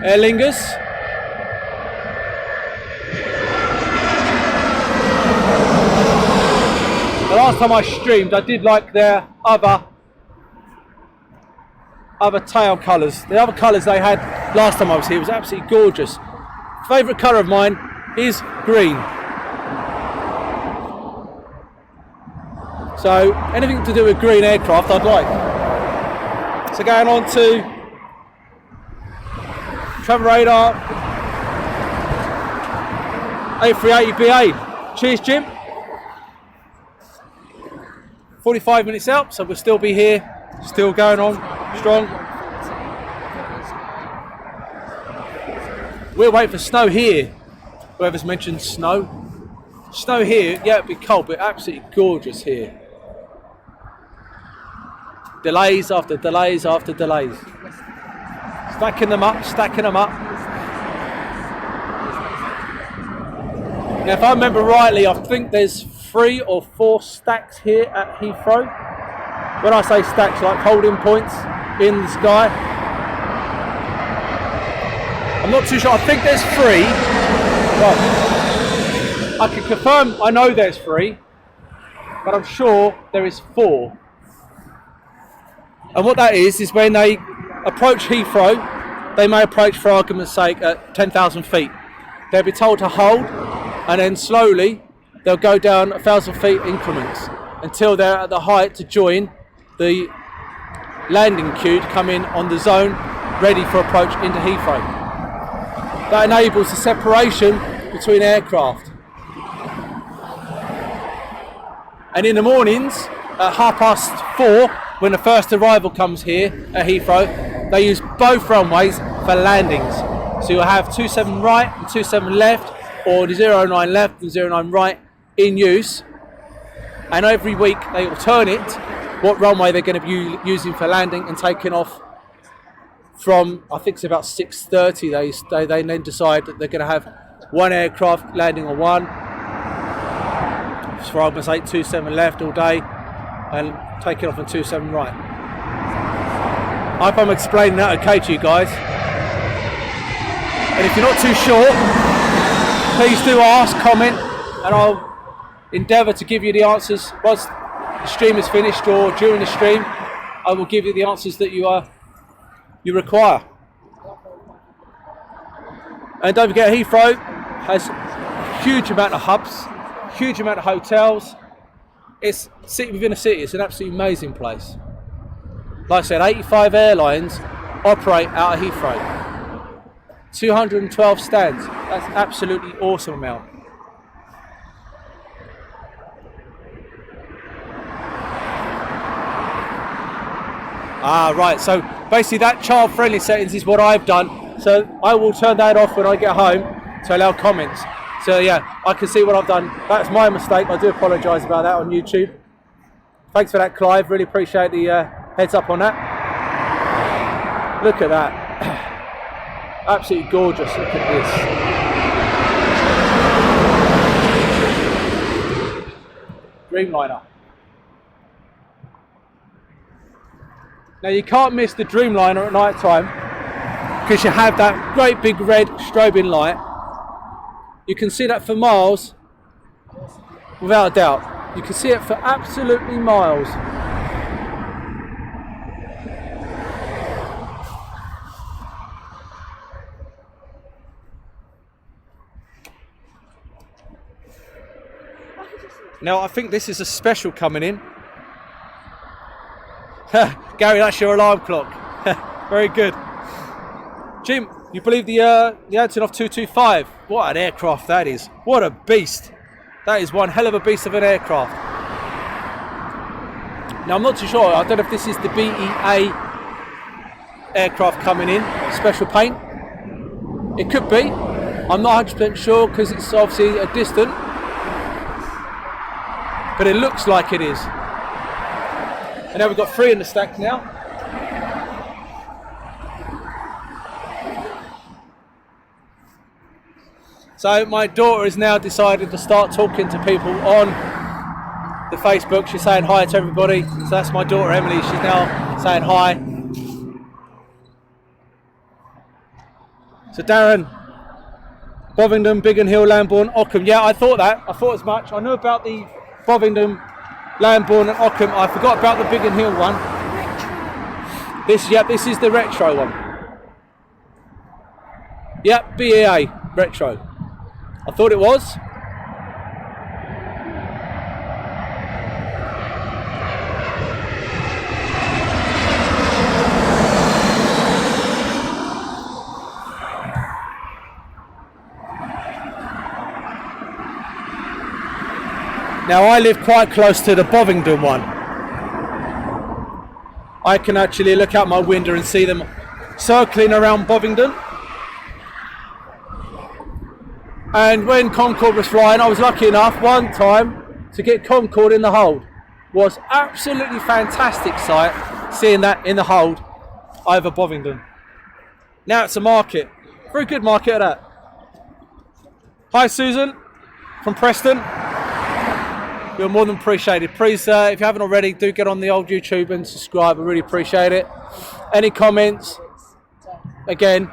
Aer Lingus. The last time I streamed, I did like their other tail colours. The other colours they had last time I was here was absolutely gorgeous. Favourite colour of mine is green. So anything to do with green aircraft I'd like. So going on to Travel Radar A380BA. Cheers, Jim. 45 minutes out, so we'll still be here, still going on strong. We'll wait for snow here. Whoever's mentioned snow. Snow here, yeah, it'd be cold, but absolutely gorgeous here. Delays after delays after delays. Stacking them up. Now, if I remember rightly, I think there's 3 or 4 stacks here at Heathrow. When I say stacks, like holding points in the sky. I'm not too sure. I think there's 3. Well, I can confirm I know there's 3, but I'm sure there is 4. And what that is when they approach Heathrow, they may approach, for argument's sake, at 10,000 feet. They'll be told to hold, and then slowly they'll go down 1,000 feet increments until they're at the height to join the landing queue to come in on the zone ready for approach into Heathrow. That enables the separation between aircraft. And in the mornings at 4:30, when the first arrival comes here at Heathrow, they use both runways for landings. So you'll have 27 right and 27 left, or the 09 left and 09 right in use. And every week they alternate what runway they're going to be using for landing and taking off from, I think it's about 6:30. They then decide that they're going to have one aircraft landing on one. For argument's sake, 27 left all day and taking off on 27 right. I hope I'm explaining that okay to you guys. And if you're not too sure, please do ask, comment, and I'll endeavour to give you the answers once the stream is finished, or during the stream I will give you the answers that you require. And don't forget, Heathrow has a huge amount of hubs, huge amount of hotels. It's city within a city. It's an absolutely amazing place. Like I said, 85 airlines operate out of Heathrow. 212 stands. That's absolutely awesome amount. Right, so basically that child-friendly settings is what I've done. So I will turn that off when I get home to allow comments. So yeah, I can see what I've done. That's my mistake. I do apologise about that on YouTube. Thanks for that, Clive. Really appreciate the heads up on that. Look at that. Absolutely gorgeous. Look at this. Dreamliner. Now you can't miss the Dreamliner at night time because you have that great big red strobing light. You can see that for miles, without a doubt. You can see it for absolutely miles. Now I think this is a special coming in. Gary, that's your alarm clock. Very good. Jim, you believe the Antonov 225? What an aircraft that is. What a beast. That is one hell of a beast of an aircraft. Now I'm not too sure. I don't know if this is the BEA aircraft coming in, special paint. It could be. I'm not 100% sure because it's obviously a distant. But it looks like it is. And now we've got 3 in the stack now. So my daughter has now decided to start talking to people on the Facebook. She's saying hi to everybody. So that's my daughter Emily. She's now saying hi. So Darren, Bovingdon, Biggin Hill, Lambourne, Ockham. Yeah, I thought that. I thought as much. I knew about the Bovingdon, Lambourne and Ockham. I forgot about the Biggin Hill one. This is the retro one. Yep, BEA retro. I thought it was. Now I live quite close to the Bovingdon one. I can actually look out my window and see them circling around Bovingdon. And when Concorde was flying, I was lucky enough one time to get Concorde in the hold. Was absolutely fantastic sight seeing that in the hold over Bovingdon. Now it's a market, very good market at that. Hi Susan from Preston. You're more than appreciated. Please, if you haven't already, do get on the old YouTube and subscribe. I really appreciate it. Any comments? Again.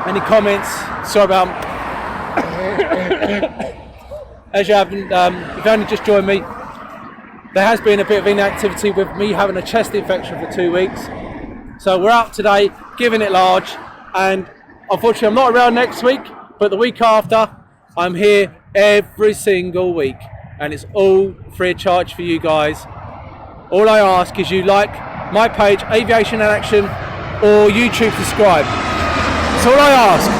Any comments? Sorry about. As you haven't, if you only just joined me, there has been a bit of inactivity with me having a chest infection for 2 weeks. So we're out today, giving it large, and unfortunately I'm not around next week, but the week after I'm here every single week, and it's all free of charge for you guys. All I ask is you like my page, Aviation In Action, or YouTube subscribe. That's all I ask.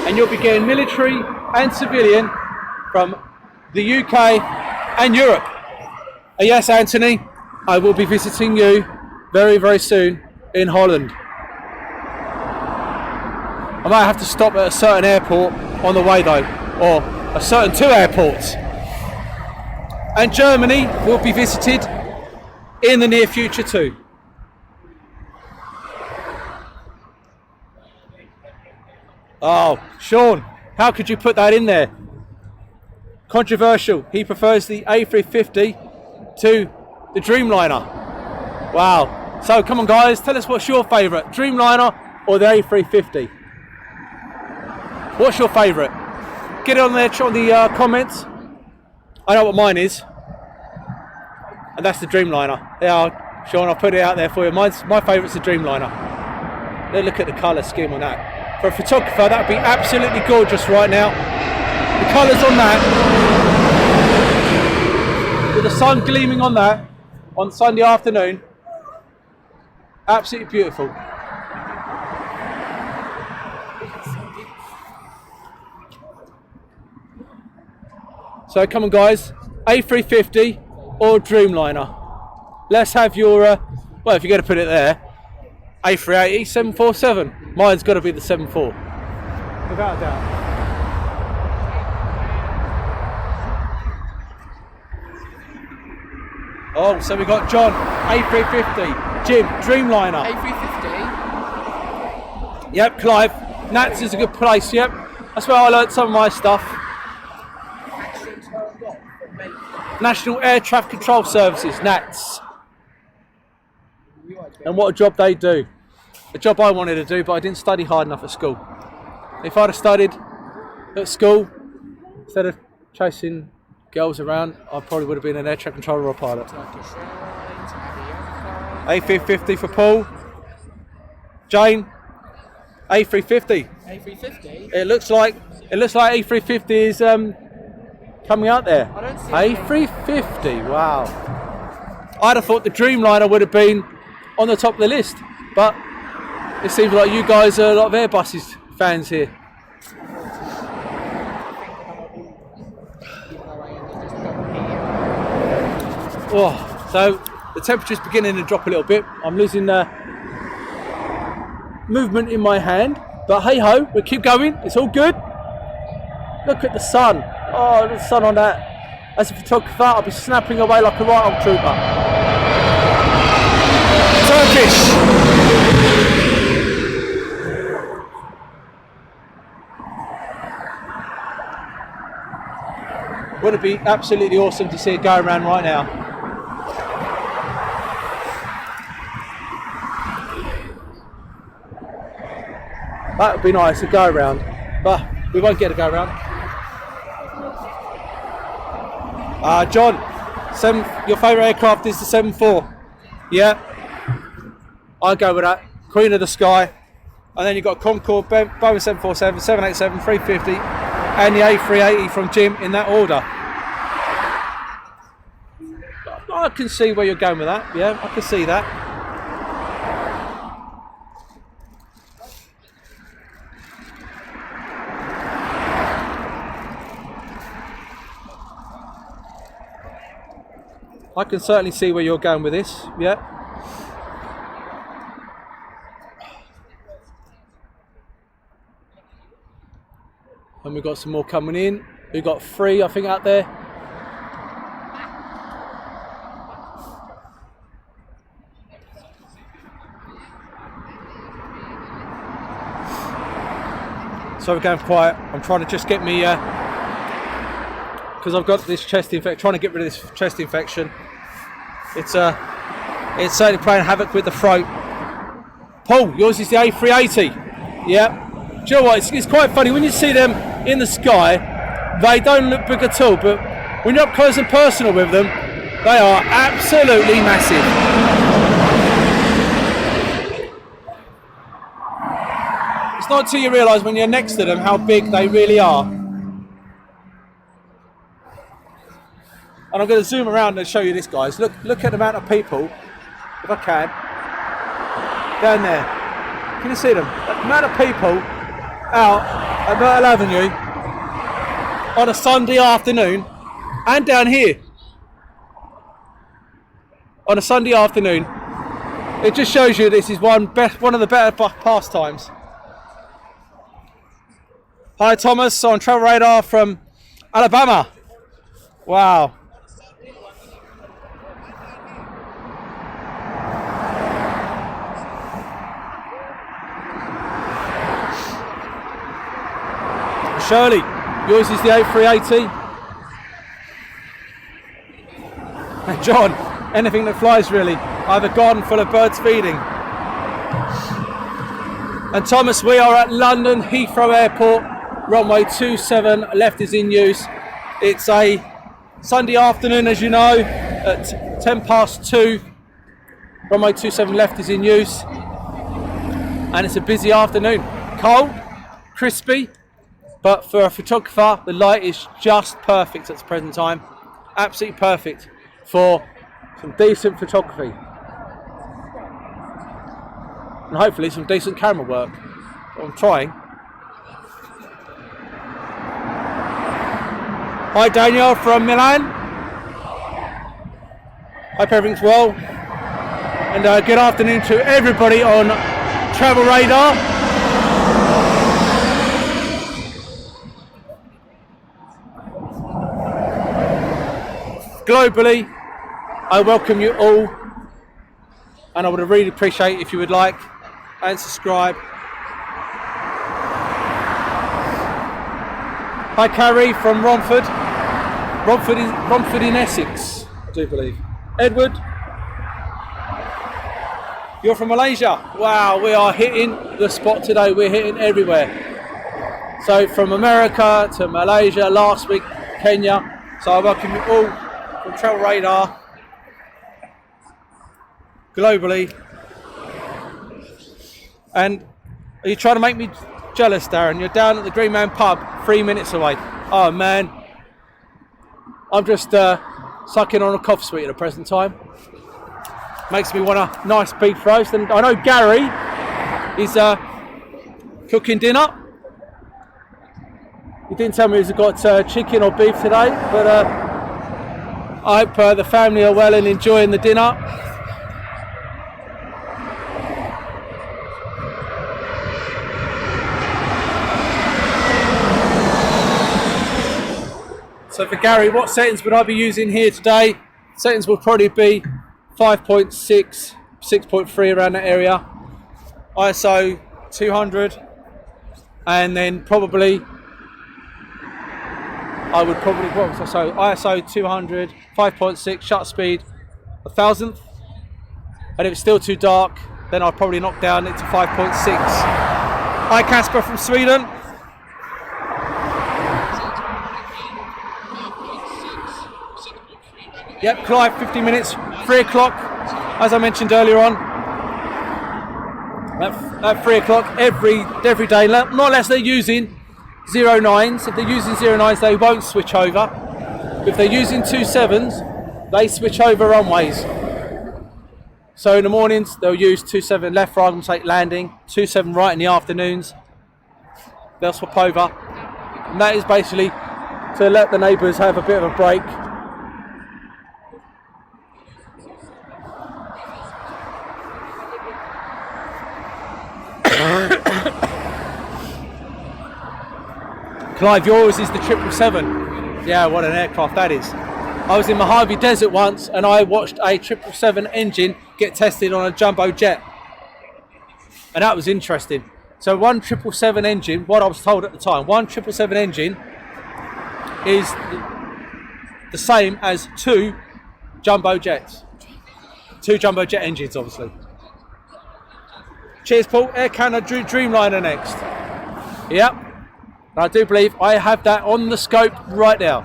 And you'll be getting military and civilian from the UK and Europe. And yes, Anthony, I will be visiting you very, very soon in Holland. I might have to stop at a certain airport on the way though, or a certain 2 airports. And Germany will be visited in the near future too. Oh, Sean, how could you put that in there? Controversial. He prefers the A350 to the Dreamliner. Wow. So come on guys, tell us what's your favourite, Dreamliner or the A350? What's your favourite? Get it on there on the comments. I know what mine is. And that's the Dreamliner. Yeah, Sean, I'll put it out there for you. My favourite's the Dreamliner. Look at the colour scheme on that. For a photographer, that would be absolutely gorgeous right now. The colours on that, with the sun gleaming on that, on Sunday afternoon, absolutely beautiful. So come on guys, A350 or Dreamliner. Let's have your, well, if you're going to put it there, A380, 747. Mine's got to be the 74. Without a doubt. Oh, so we got John, A350. Jim, Dreamliner. A350. Yep, Clive. Nats is a good place, yep. That's where I learnt some of my stuff. National Air Traffic Control Services, NATS. And what a job they do. A job I wanted to do, but I didn't study hard enough at school. If I'd have studied at school, instead of chasing girls around, I probably would have been an air traffic controller or a pilot. A350 for Paul. Jane, A350. A350? It looks like A350 is coming out there. I don't see A350, wow. I'd have thought the Dreamliner would have been on the top of the list, but it seems like you guys are a lot of Airbuses fans here. Oh, so the temperature's beginning to drop a little bit. I'm losing movement in my hand, but hey ho, we keep going. It's all good. Look at the sun. Oh, the sun on that. As a photographer, I'll be snapping away like a right old trooper. Turkish. Would it be absolutely awesome to see it go around right now? That would be nice, a go around, but we won't get a go around. John, your favourite aircraft is the 74. Yeah, I'll go with that. Queen of the sky. And then you've got Concorde, Boeing 747, 787, 350, and the A380 from Jim in that order. I can see where you're going with that. Yeah, I can see that. I can certainly see where you're going with this, yeah. And we've got some more coming in. We've got 3, I think, out there. So we're going quiet. I'm trying to just get me, because I've got this chest infection, trying to get rid of this chest infection. It's certainly playing havoc with the throat. Paul, yours is the A380. Yeah. Do you know what? It's quite funny when you see them in the sky. They don't look big at all, but when you're up close and personal with them, they are absolutely massive. It's not until you realise when you're next to them how big they really are. And I'm going to zoom around and show you this, guys. Look at the amount of people, if I can, down there. Can you see them? The amount of people out at Myrtle Avenue on a Sunday afternoon, and down here on a Sunday afternoon. It just shows you this is one of the better pastimes. Hi Thomas, on Travel Radar from Alabama. Wow. Shirley, yours is the A380. And John, anything that flies really. I have a garden full of birds feeding. And Thomas, we are at London Heathrow Airport. Runway 27 left is in use. It's a Sunday afternoon, as you know, at 2:10. Runway 27 left is in use. And it's a busy afternoon. Cold, crispy, but for a photographer, the light is just perfect at the present time. Absolutely perfect for some decent photography. And hopefully some decent camera work. I'm trying. Hi Daniel from Milan. Hope everything's well. And good afternoon to everybody on Travel Radar. Globally, I welcome you all, and I would really appreciate if you would like and subscribe. Hi Carrie from Romford in Essex, I do believe. Edward, you're from Malaysia. Wow, we are hitting the spot today. We're hitting everywhere. So from America to Malaysia, last week Kenya. So I welcome you all from Travel Radar globally. And are you trying to make me jealous, Darren? You're down at the Green Man pub 3 minutes away. Oh man, I'm just sucking on a coffee sweet at the present time. Makes me want a nice beef roast. And I know Gary is cooking dinner. He didn't tell me he's got chicken or beef today, but I hope the family are well and enjoying the dinner. So for Gary, what settings would I be using here today? Settings will probably be 5.6, 6.3 around that area. ISO 200, and then probably I would probably, so ISO 200, 5.6, shutter speed 1,000th, and if it's still too dark, then I'll probably knock down it to 5.6. Hi Casper from Sweden. Yep, Clive, 50 minutes, 3 o'clock, as I mentioned earlier on. At 3 o'clock every day, not unless they're using 09s. If they're using 09s, they won't switch over. If they're using 27s, they switch over runways. So in the mornings, they'll use 27 left for argument's sake landing, 27 right in the afternoons. They'll swap over. And that is basically to let the neighbours have a bit of a break. Clive, yours is the 777. Yeah, what an aircraft that is. I was in Mojave Desert once and I watched a 777 engine get tested on a jumbo jet. And that was interesting. So one 777 engine, what I was told at the time, one 777 engine is the same as 2 jumbo jets. 2 jumbo jet engines, obviously. Cheers, Paul. Air Canada Dreamliner next. Yep. I do believe I have that on the scope right now.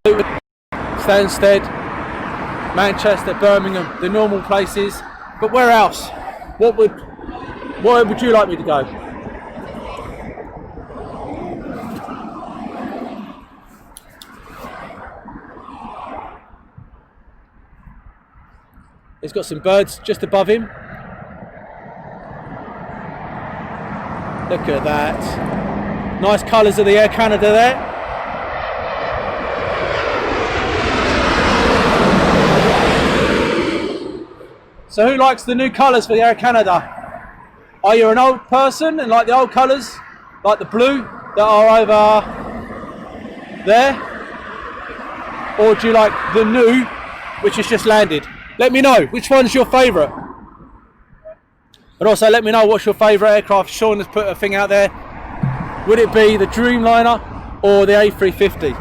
Stansted, Manchester, Birmingham, the normal places. But where else? Where would you like me to go? He's got some birds just above him. Look at that. Nice colours of the Air Canada there. So who likes the new colours for the Air Canada? Are you an old person and like the old colours? Like the blue that are over there? Or do you like the new, which has just landed? Let me know, which one's your favourite? And also let me know what's your favourite aircraft. Sean has put a thing out there. Would it be the Dreamliner or the A350?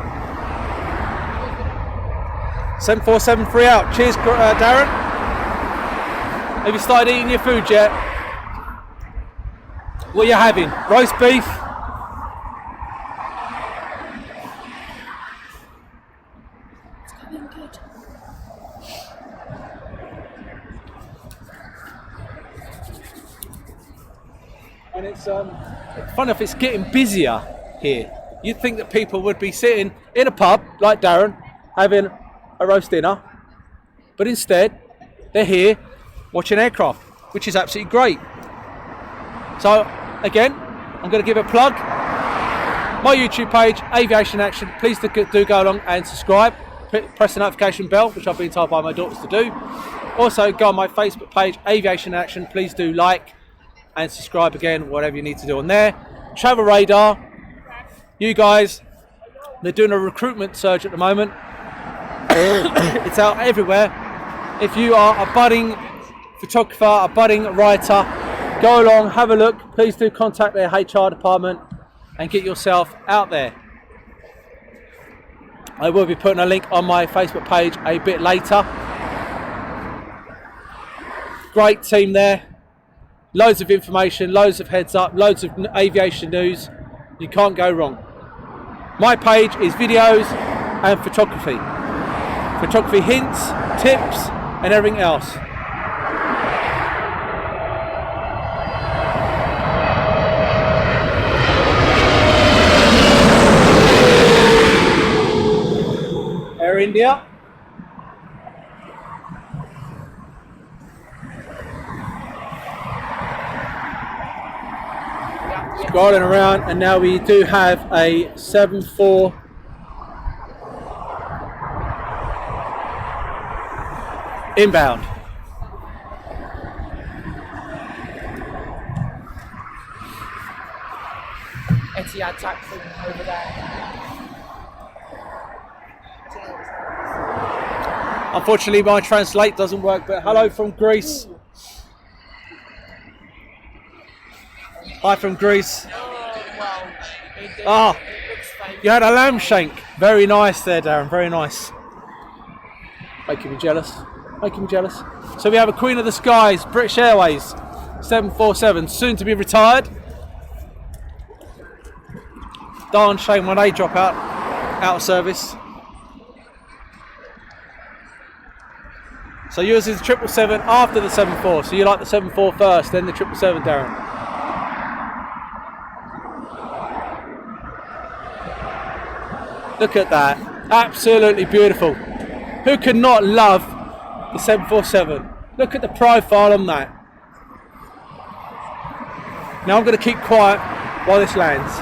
7473 out. Cheers, Darren. Have you started eating your food yet? What are you having? Roast beef? It's going good. And it's fun enough, it's getting busier here. You'd think that people would be sitting in a pub like Darren having a roast dinner, but instead they're here watching aircraft, which is absolutely great. So again, I'm going to give a plug. My YouTube page, Aviation Action. Please do go along and subscribe. Press the notification bell, which I've been told by my daughters to do. Also go on my Facebook page, Aviation Action. Please do like and subscribe again, whatever you need to do on there. Travel Radar, you guys, they're doing a recruitment surge at the moment. It's out everywhere. If you are a budding photographer, a budding writer, go along, have a look. Please do contact their HR department and get yourself out there. I will be putting a link on my Facebook page a bit later. Great team there. Loads of information, loads of heads up, loads of aviation news. You can't go wrong. My page is videos and photography. Photography hints, tips and everything else. Air India. Scrolling around, and now we do have a 7-4 inbound. Etihad taxi over there. Unfortunately, my translate doesn't work, but hello from Greece. Hi from Greece. Ah, you had a lamb shank. Very nice there, Darren. Very nice. Making me jealous. Making me jealous. So we have a Queen of the Skies, British Airways, 747, soon to be retired. Darn shame when they drop out of service. So yours is the 777 after the 74. So you like the 74 first, then the 777, Darren. Look at that, absolutely beautiful. Who could not love the 747? Look at the profile on that. Now I'm going to keep quiet while this lands.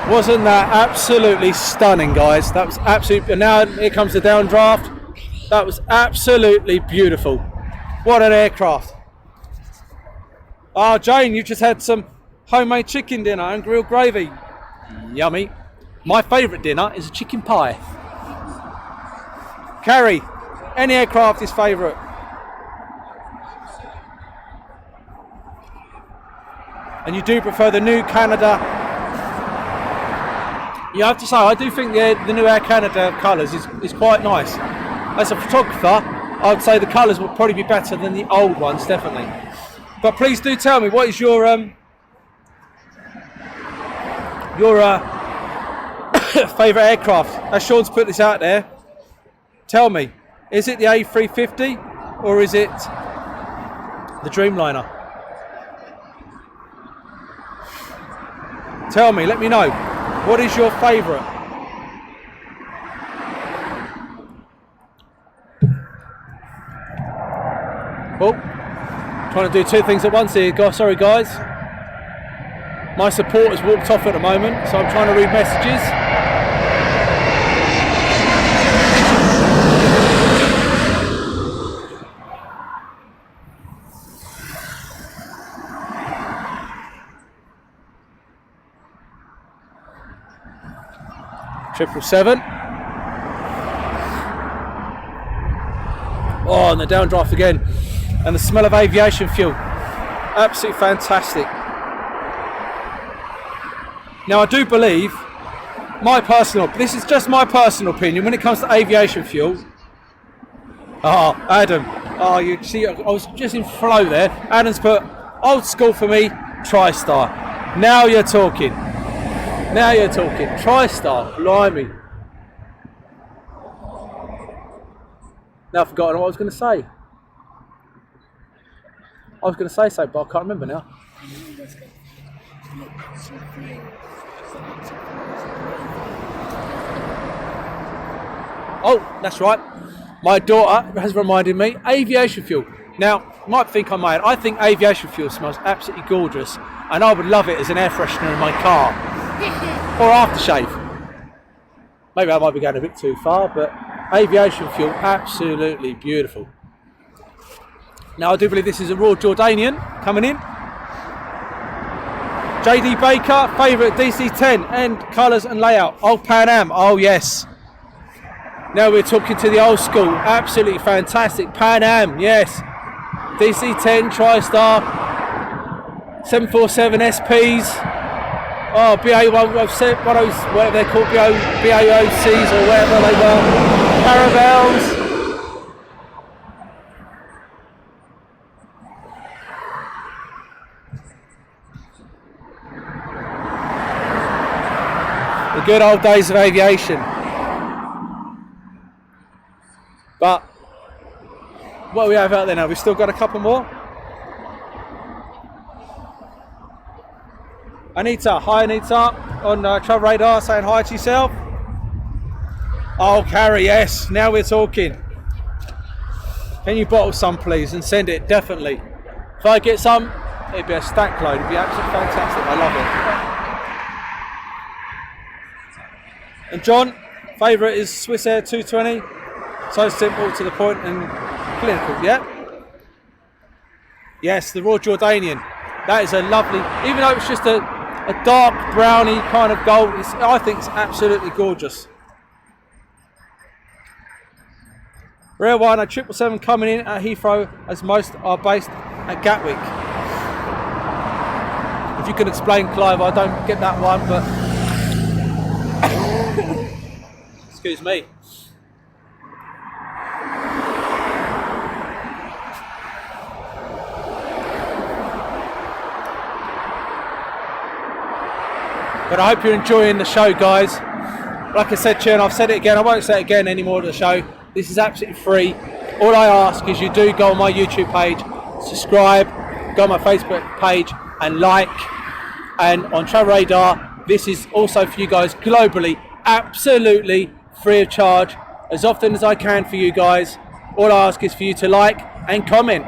Wasn't that absolutely stunning, guys? That was absolutely, and now here comes the downdraft. That was absolutely beautiful. What an aircraft. Oh, Jane, you just had some homemade chicken dinner and grilled gravy. Yummy. My favourite dinner is a chicken pie. Carrie, any aircraft is favourite? And you do prefer the new Canada? You have to say, I do think the new Air Canada colours is quite nice. As a photographer, I would say the colours would probably be better than the old ones, definitely. But please do tell me, what is your favourite aircraft? As Sean's put this out there, tell me, is it the A350 or is it the Dreamliner? Tell me, let me know. What is your favourite? Oh, trying to do two things at once here. Sorry guys. My supporter's walked off at the moment, so I'm trying to read messages. Triple 7. Oh, and the downdraft again. And the smell of aviation fuel. Absolutely fantastic. Now I do believe, this is just my personal opinion, when it comes to aviation fuel. Oh, Adam. Oh, you see, I was just in flow there. Adam's put, old school for me, TriStar. Now you're talking. Now you're talking. TriStar, blimey. Now I've forgotten what I was going to say. I was going to say something, but I can't remember now. Oh, that's right. My daughter has reminded me, aviation fuel. Now, you might think I'm mad. I think aviation fuel smells absolutely gorgeous, and I would love it as an air freshener in my car. Or aftershave. Maybe I might be going a bit too far, but aviation fuel, absolutely beautiful. Now I do believe this is a Royal Jordanian coming in. JD Baker, favourite DC-10 and colours and layout. Old Pan Am, oh yes. Now we're talking to the old school, absolutely fantastic. Pan Am, yes. DC-10, TriStar, 747 SPs. Oh, BA107, whatever they're called, BAOCs or whatever they were. Caravels. The good old days of aviation. But what do we have out there now? We've still got a couple more. Anita, hi Anita, on Travel Radar, saying hi to yourself. Oh, Carrie, yes, now we're talking. Can you bottle some, please, and send it, definitely. If I get some, it'd be a stack load, it'd be absolutely fantastic, I love it. And John, favourite is Swiss Air 220, so simple, to the point and clinical, yeah? Yes, the Royal Jordanian, that is a lovely, even though it's just a dark browny kind of gold, I think it's absolutely gorgeous. Rare one, a 777 coming in at Heathrow, as most are based at Gatwick. If you can explain, Clive, I don't get that one, but excuse me. But I hope you're enjoying the show, guys. Like I said to you, and I've said it again, I won't say it again anymore to the show. This is absolutely free. All I ask is you do go on my YouTube page, subscribe, go on my Facebook page and like. And on Travel Radar, this is also for you guys globally, absolutely free of charge, as often as I can for you guys. All I ask is for you to like and comment.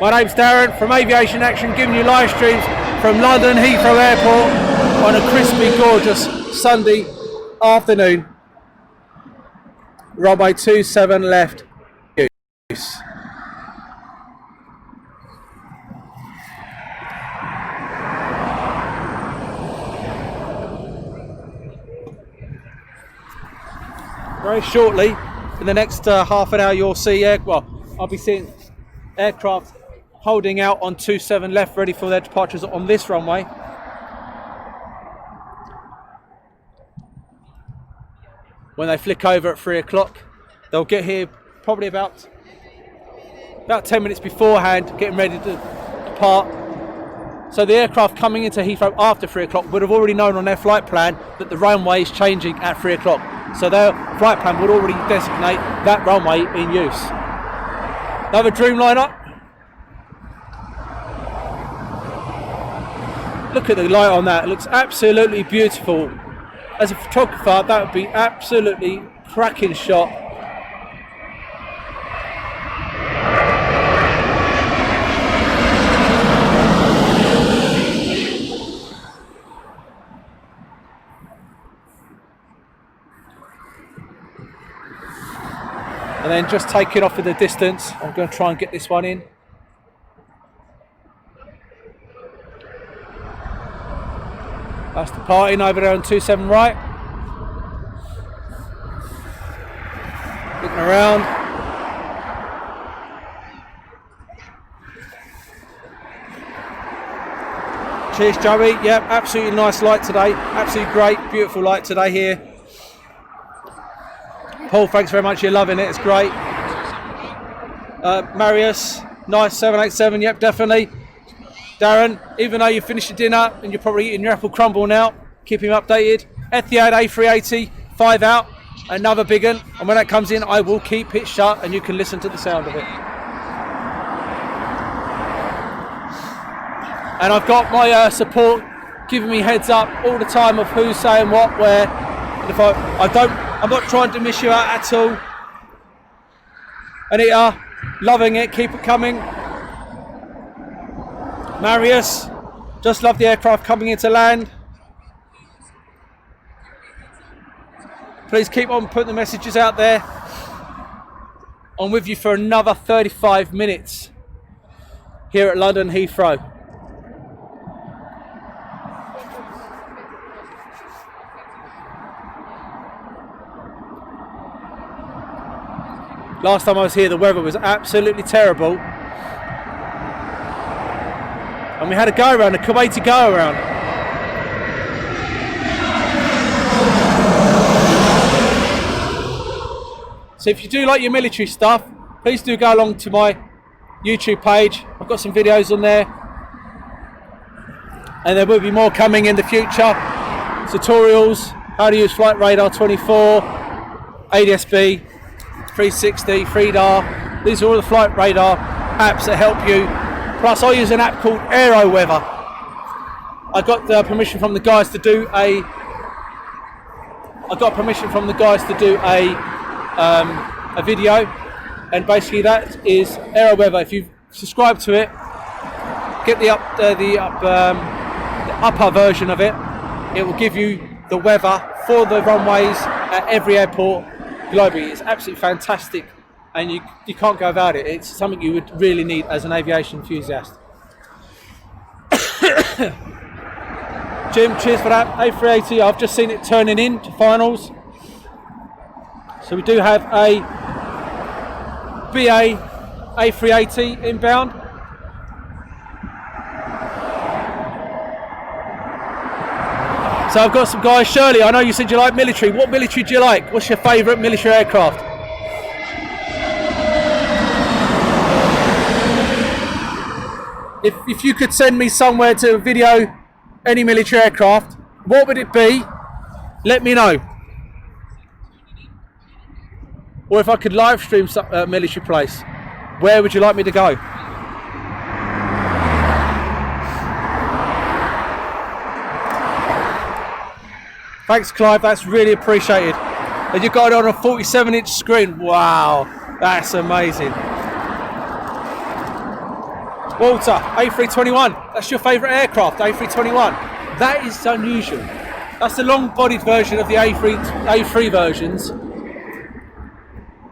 My name's Darren from Aviation Action, giving you live streams from London Heathrow Airport on a crispy, gorgeous Sunday afternoon. Runway 27 left. very shortly, in the next half an hour, you'll see I'll be seeing aircraft holding out on 27 left, ready for their departures on this runway. When they flick over at 3 o'clock, they'll get here probably about 10 minutes beforehand, getting ready to depart. So the aircraft coming into Heathrow after 3 o'clock would have already known on their flight plan that the runway is changing at 3 o'clock. So their flight plan would already designate that runway in use. Another Dreamliner. Look at the light on that, it looks absolutely beautiful. As a photographer, that would be absolutely cracking shot. And then just take it off in the distance. I'm going to try and get this one in. That's departing over there on 27 right. Looking around. Cheers, Joey. Yep, absolutely nice light today. Absolutely great, beautiful light today here. Paul, thanks very much. You're loving it. It's great. Marius, nice 787. Yep, definitely. Darren, even though you finished your dinner and you're probably eating your apple crumble now, keep him updated. Etihad A380, 5 out, another big one. And when that comes in, I will keep it shut and you can listen to the sound of it. And I've got my support giving me heads up all the time of who's saying what, where. And if I'm not trying to miss you out at all. Anita, loving it, keep it coming. Marius, just love the aircraft coming into land. Please keep on putting the messages out there. I'm with you for another 35 minutes here at London Heathrow. Last time I was here, the weather was absolutely terrible. And we had a go around, a Kuwaiti go around. So if you do like your military stuff, please do go along to my YouTube page. I've got some videos on there. And there will be more coming in the future. Tutorials, how to use Flight Radar 24, ADS-B, 360, FreeDAR. These are all the Flight Radar apps that help you. Plus I use an app called Aeroweather. I got permission from the guys to do a video, and basically that is Aeroweather. If you subscribe to it, get the upper version of it. It will give you the weather for the runways at every airport globally. It's absolutely fantastic, and you can't go without it. It's something you would really need as an aviation enthusiast. Jim, cheers for that. A380, I've just seen it turning in to finals. So we do have a BA A380 inbound. So I've got some guys. Shirley, I know you said you like military. What military do you like? What's your favourite military aircraft? If you could send me somewhere to video any military aircraft, what would it be? Let me know. Or if I could live stream some military place, where would you like me to go? Thanks, Clive, that's really appreciated. And you got it on a 47-inch screen. Wow, that's amazing. Walter, A321, that's your favourite aircraft, A321. That is unusual. That's the long-bodied version of the A3 versions.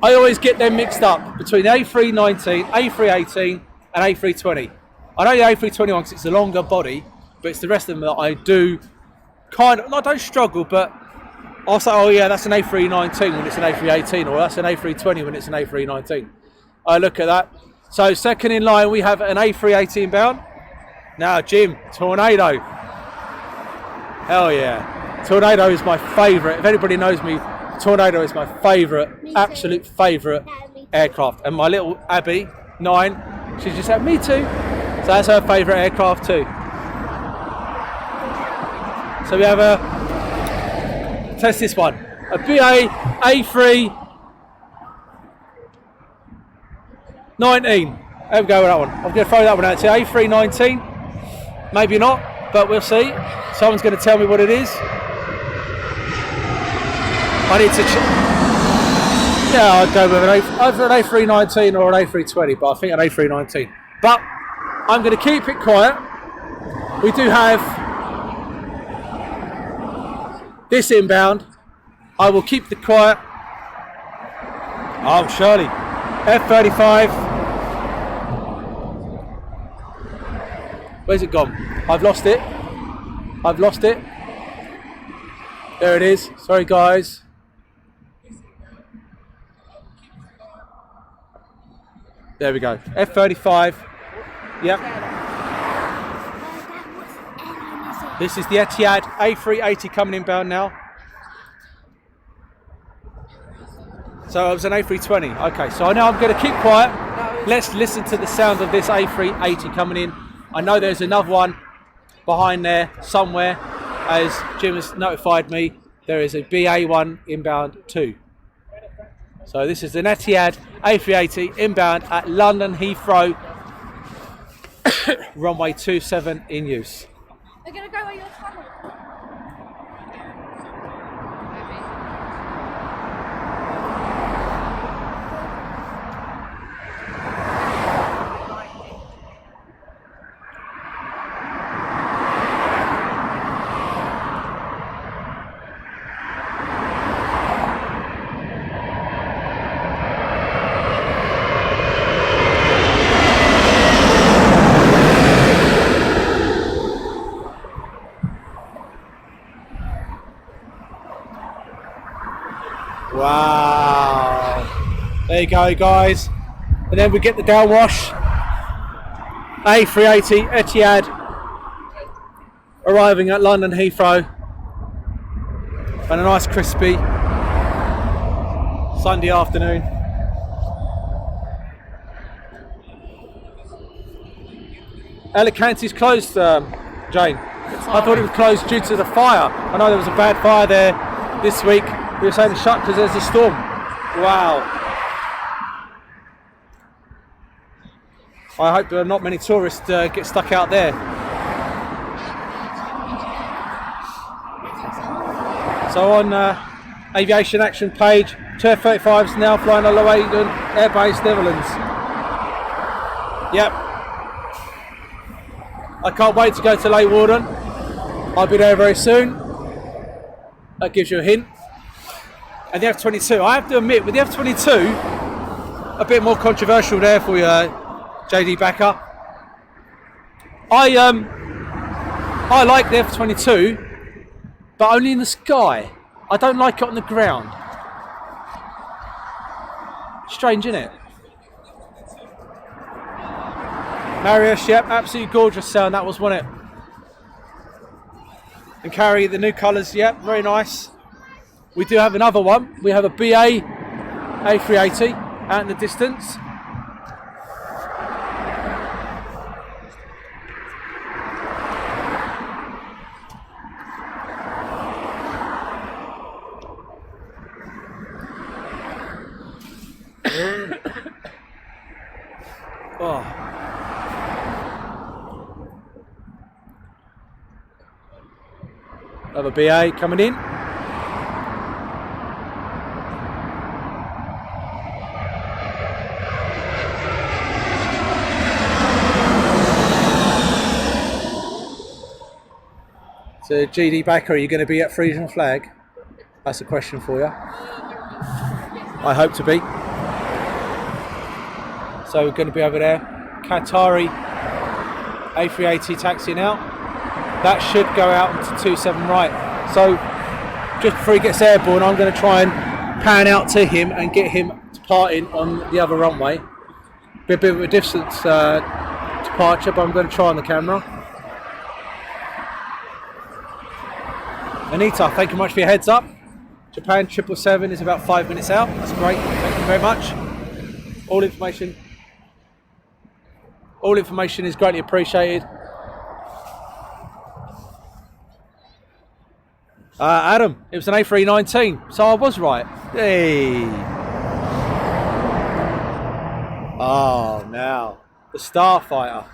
I always get them mixed up between the A319, A318 and A320. I know the A321 because it's a longer body, but it's the rest of them that I do I don't struggle, but I'll say, oh yeah, that's an A319 when it's an A318, or that's an A320 when it's an A319. I look at that. So second in line, we have an A318 bound. Now, Jim, Tornado. Hell yeah. Tornado is my favourite. If anybody knows me, Tornado is my favourite, absolute favourite aircraft. And my little Abby, 9, she just said, me too. So that's her favourite aircraft too. So we have test this one. A BA A3 19. There we go with that one. I'm going to throw that one out to A319. Maybe not, but we'll see. Someone's going to tell me what it is. I need to yeah, I'd go with either an A319 or an A320, but I think an A319. But I'm going to keep it quiet. We do have this inbound. I will keep the quiet. Oh, Shirley. F-35. Where's it gone? I've lost it. I've lost it. There it is. Sorry, guys. There we go. F-35. Yep. This is the Etihad A380 coming inbound now. So it was an A320. Okay, so I know I'm going to keep quiet. Let's listen to the sound of this A380 coming in. I know there's another one behind there somewhere. As Jim has notified me, there is a BA1 inbound too. So this is an Etihad A380 inbound at London Heathrow, runway 27 in use. They're going to go where you're traveling. Wow. There you go, guys. And then we get the downwash. A380 Etihad arriving at London Heathrow. And a nice crispy Sunday afternoon. Alicante's closed, Jane. I thought it was closed due to the fire. I know there was a bad fire there this week. We were saying it's shut because there's a storm. Wow. I hope there are not many tourists get stuck out there. So on Aviation Action page, Turf 35 is now flying to Leyden Air Base, Netherlands. Yep. I can't wait to go to Lakehorn. I'll be there very soon. That gives you a hint. And the F-22, I have to admit, with the F-22, a bit more controversial there for you, JD Backer. I like the F-22, but only in the sky. I don't like it on the ground. Strange, isn't it? Marius, yep, absolutely gorgeous sound that was, wasn't it? And carry the new colours, yep, very nice. We do have another one. We have a BA A380 out in the distance. Oh. Another BA coming in. So GD Backer, are you going to be at Frisian Flag? That's a question for you. I hope to be. So we're going to be over there. Qatari A380 taxiing out. That should go out into 27 right. So just before he gets airborne, I'm going to try and pan out to him and get him departing on the other runway. Be a bit of a distance departure, but I'm going to try on the camera. Anita, thank you much for your heads up. Japan 777 is about 5 minutes out. That's great. Thank you very much. All information is greatly appreciated. Adam, it was an A319, so I was right. Hey. Oh, now the Starfighter.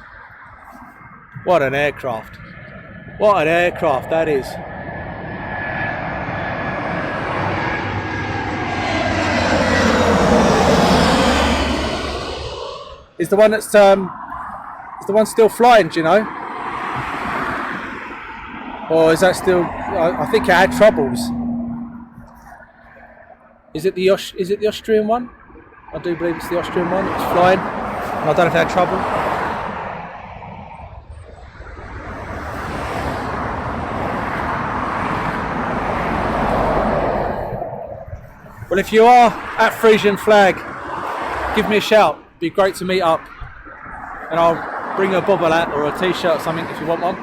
What an aircraft! What an aircraft that is! Is the one that's is the one still flying? Do you know? Or is that still? I think it had troubles. Is it the Austrian one? I do believe it's the Austrian one. It's flying, and I don't know if it had trouble. Well, if you are at Frisian Flag, give me a shout. It'd be great to meet up, and I'll bring a bobble hat or a t-shirt or something if you want one.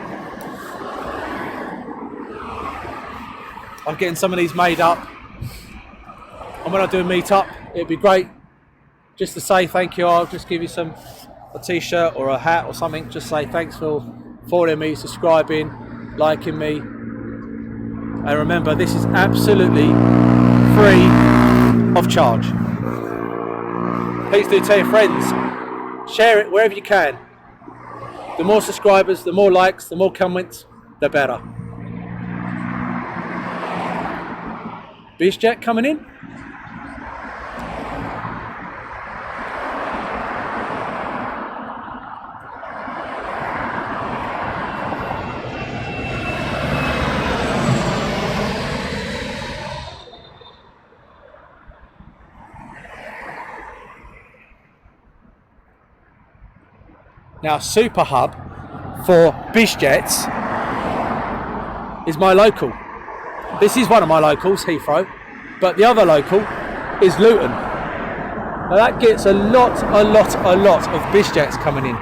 I'm getting some of these made up, and when I do a meet up, it'd be great just to say thank you. I'll just give you a t-shirt or a hat or something. Just say thanks for following me, subscribing, liking me, and remember, this is absolutely free of charge. Please do tell your friends, share it wherever you can. The more subscribers, the more likes, the more comments, the better. BizJet coming in. Now, Super Hub for BizJets is my local. This is one of my locals, Heathrow, but the other local is Luton. Now that gets a lot of BizJets coming in.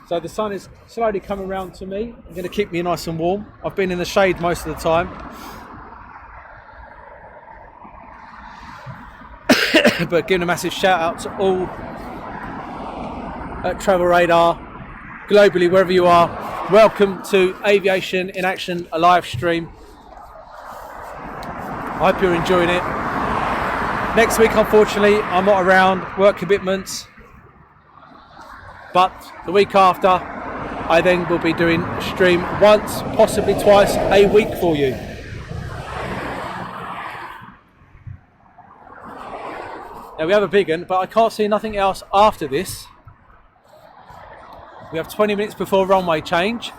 So the sun is slowly coming round to me. I'm going to keep me nice and warm. I've been in the shade most of the time. But giving a massive shout out to all at Travel Radar, globally, wherever you are. Welcome to Aviation in Action, a live stream. I hope you're enjoying it. Next week, unfortunately, I'm not around, work commitments. But the week after, I then will be doing a stream once, possibly twice a week for you. Now we have a big one, but I can't see nothing else after this. We have 20 minutes before runway change.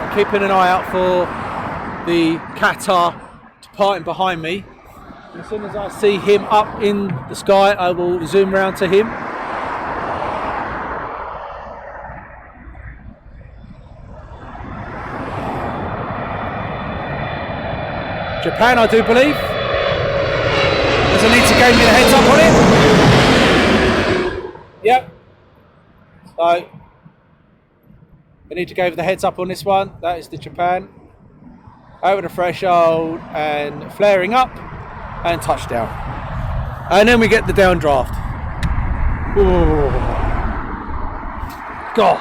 I'm keeping an eye out for the Qatar departing behind me. And as soon as I see him up in the sky, I will zoom round to him. Japan, I do believe. Does Anita gave me the heads up on it? Yep. So Anita gave the heads up on this one. That is the Japan. Over the threshold and flaring up and touchdown. And then we get the downdraft. Ooh. God.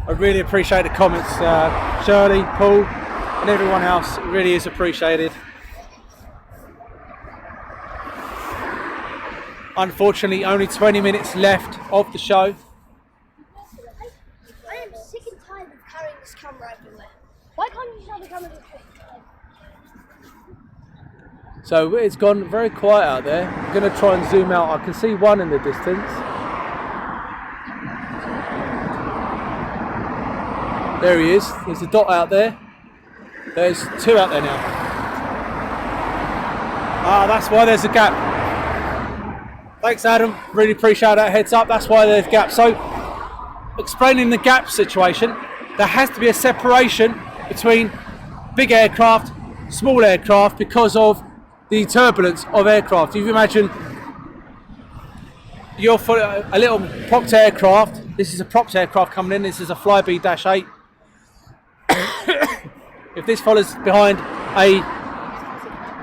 I really appreciate the comments, Shirley, Paul, and everyone else. It really is appreciated. Unfortunately, only 20 minutes left of the show. I am sick and tired of carrying this camera Why can't you show the camera this way? So it's gone very quiet out there. I'm going to try and zoom out. I can see one in the distance. There he is. There's a dot out there. There's two out there now. Ah, that's why there's a gap. Thanks, Adam. Really appreciate that heads up. That's why there's a gap. So, explaining the gap situation, there has to be a separation between big aircraft, small aircraft, because of the turbulence of aircraft. If you imagine you're for a little propped aircraft, this is a propped aircraft coming in, this is a Flybe-8. If this follows behind a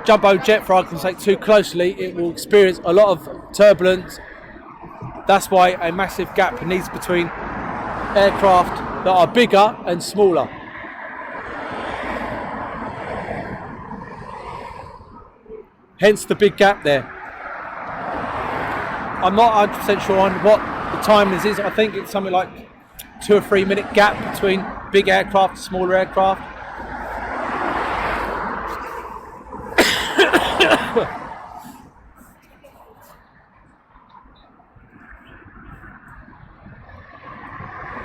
jumbo jet, for argument's sake, too closely, it will experience a lot of turbulence. That's why a massive gap needs between aircraft that are bigger and smaller. Hence the big gap there. I'm not 100% sure on what the time is. I think it's something like 2 or 3 minute gap between big aircraft and smaller aircraft.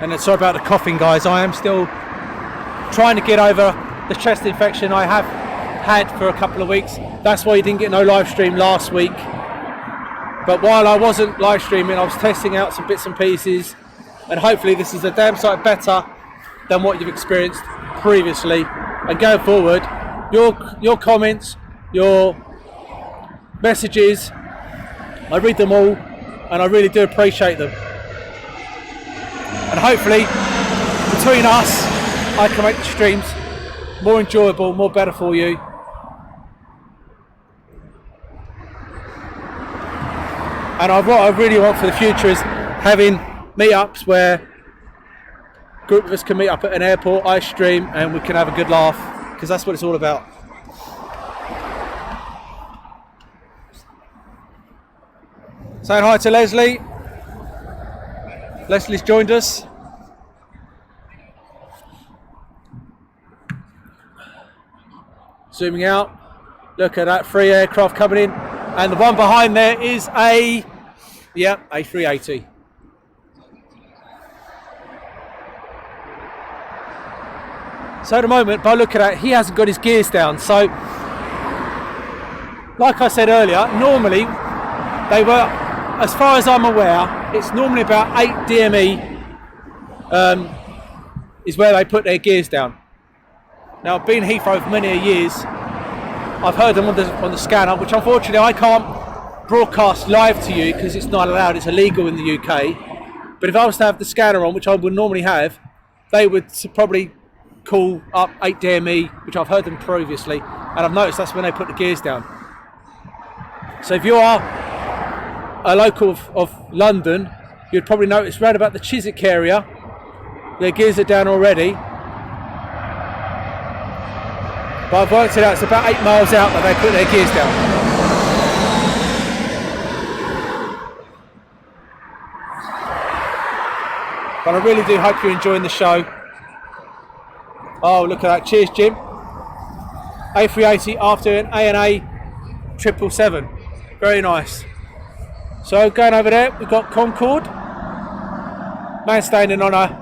And then, sorry about the coughing, guys. I am still trying to get over the chest infection I have had for a couple of weeks. That's why you didn't get no live stream last week. But while I wasn't live streaming, I was testing out some bits and pieces, and hopefully this is a damn sight better than what you've experienced previously. And going forward, your comments, your messages, I read them all, and I really do appreciate them. And hopefully, between us, I can make the streams more enjoyable, more better for you. And what I really want for the future is having meetups where a group of us can meet up at an airport, I stream, and we can have a good laugh, because that's what it's all about. Saying hi to Leslie. Leslie's joined us. Zooming out. Look at that, 3 aircraft coming in. And the one behind there is a A380. So at the moment, by looking at it, he hasn't got his gears down. So, like I said earlier, normally they were, as far as I'm aware, it's normally about 8 DME is where they put their gears down. Now, I've been Heathrow for many years. I've heard them on the scanner, which unfortunately I can't broadcast live to you because it's not allowed, it's illegal in the UK. But if I was to have the scanner on, which I would normally have, they would probably call up 8 DME, which I've heard them previously, and I've noticed that's when they put the gears down. So if you are a local of London, you'd probably notice right about the Chiswick area, their gears are down already. But I've worked it out, it's about 8 miles out that they put their gears down. But I really do hope you're enjoying the show. Oh, look at that. Cheers, Jim. A380 after an ANA 777. Very nice. So going over there, we've got Concorde. Man standing on a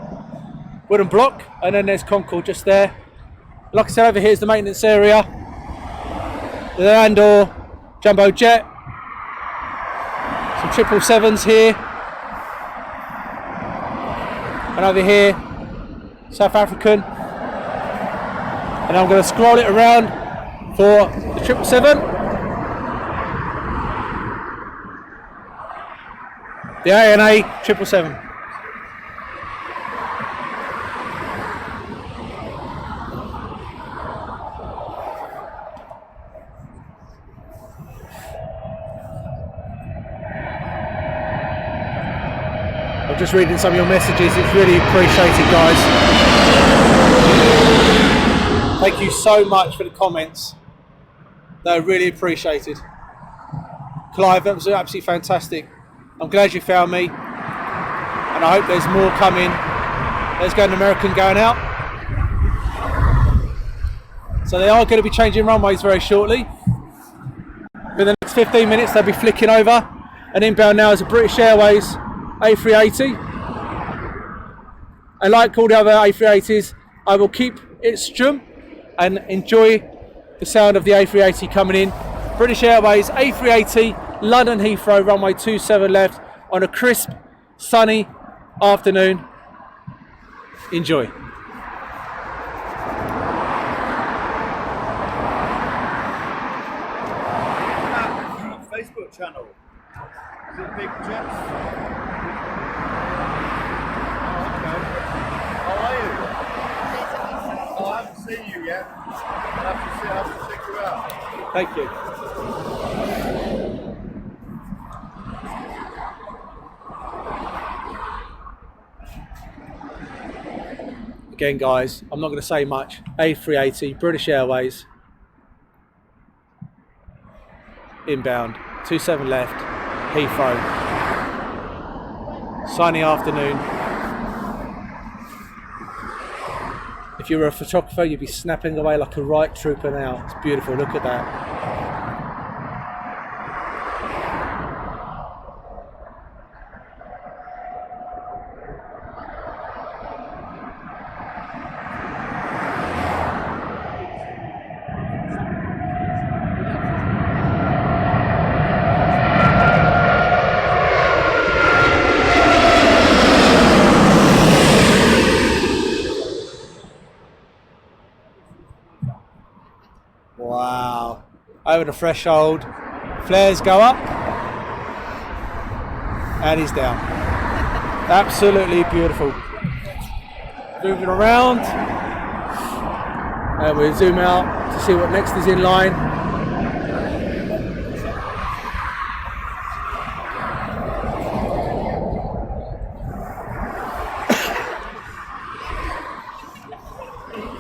wooden block, and then there's Concorde just there. Like I said, over here is the maintenance area. The Landor jumbo jet. Some 777s here. And over here, South African. And I'm going to scroll it around for the 777. The ANA 777. I'm just reading some of your messages. It's really appreciated, guys. Thank you so much for the comments. They're really appreciated. Clive, that was absolutely fantastic. I'm glad you found me, and I hope there's more coming. There's an American going out. So they are going to be changing runways very shortly. For the next 15 minutes they'll be flicking over, and inbound now is a British Airways A380. And like all the other A380s, I will keep it strum and enjoy the sound of the A380 coming in. British Airways A380, London Heathrow, runway 27 left, on a crisp, sunny afternoon. Enjoy. Facebook channel. Is it Big Jets? Oh, okay. How are you? Oh, I haven't seen you yet. I'll have to check you out. Thank you. Again, guys, I'm not going to say much. A380, British Airways, inbound, 27 left, Heathrow. Sunny afternoon. If you were a photographer, you'd be snapping away like a right trooper now. It's beautiful, look at that. Wow, over the threshold, flares go up, and he's down. Absolutely beautiful. Moving around, and we'll zoom out to see what next is in line.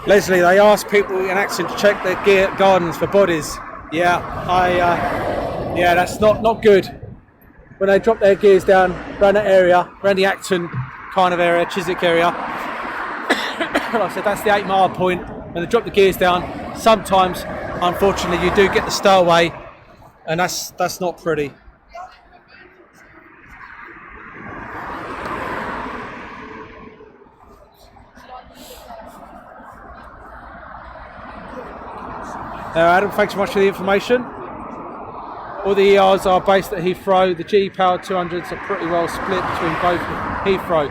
Leslie, they asked people in Action to check their gear gardens for bodies. Yeah, yeah, that's not good. When they drop their gears down around that area, around the Acton kind of area, Chiswick area, like I said, that's the 8 mile point. When they drop the gears down, sometimes, unfortunately, you do get the stowaway, and that's not pretty. Adam, thanks so much for the information. All the ERs are based at Heathrow. The GE Power 200s are pretty well split between both Heathrow.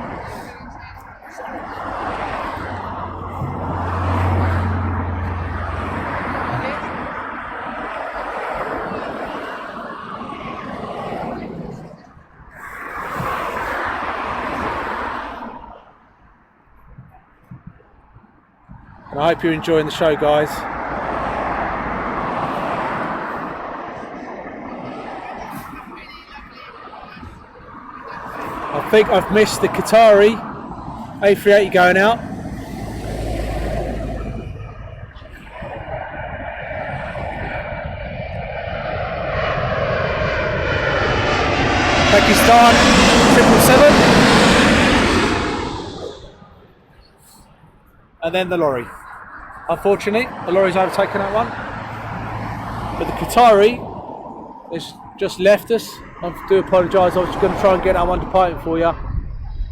And I hope you're enjoying the show, guys. I think I've missed the Qatari A380 going out. Pakistan 777. And then the lorry. Unfortunately, the lorry's overtaken that one. But the Qatari has just left us. I do apologise, I was going to try and get that one departing for you,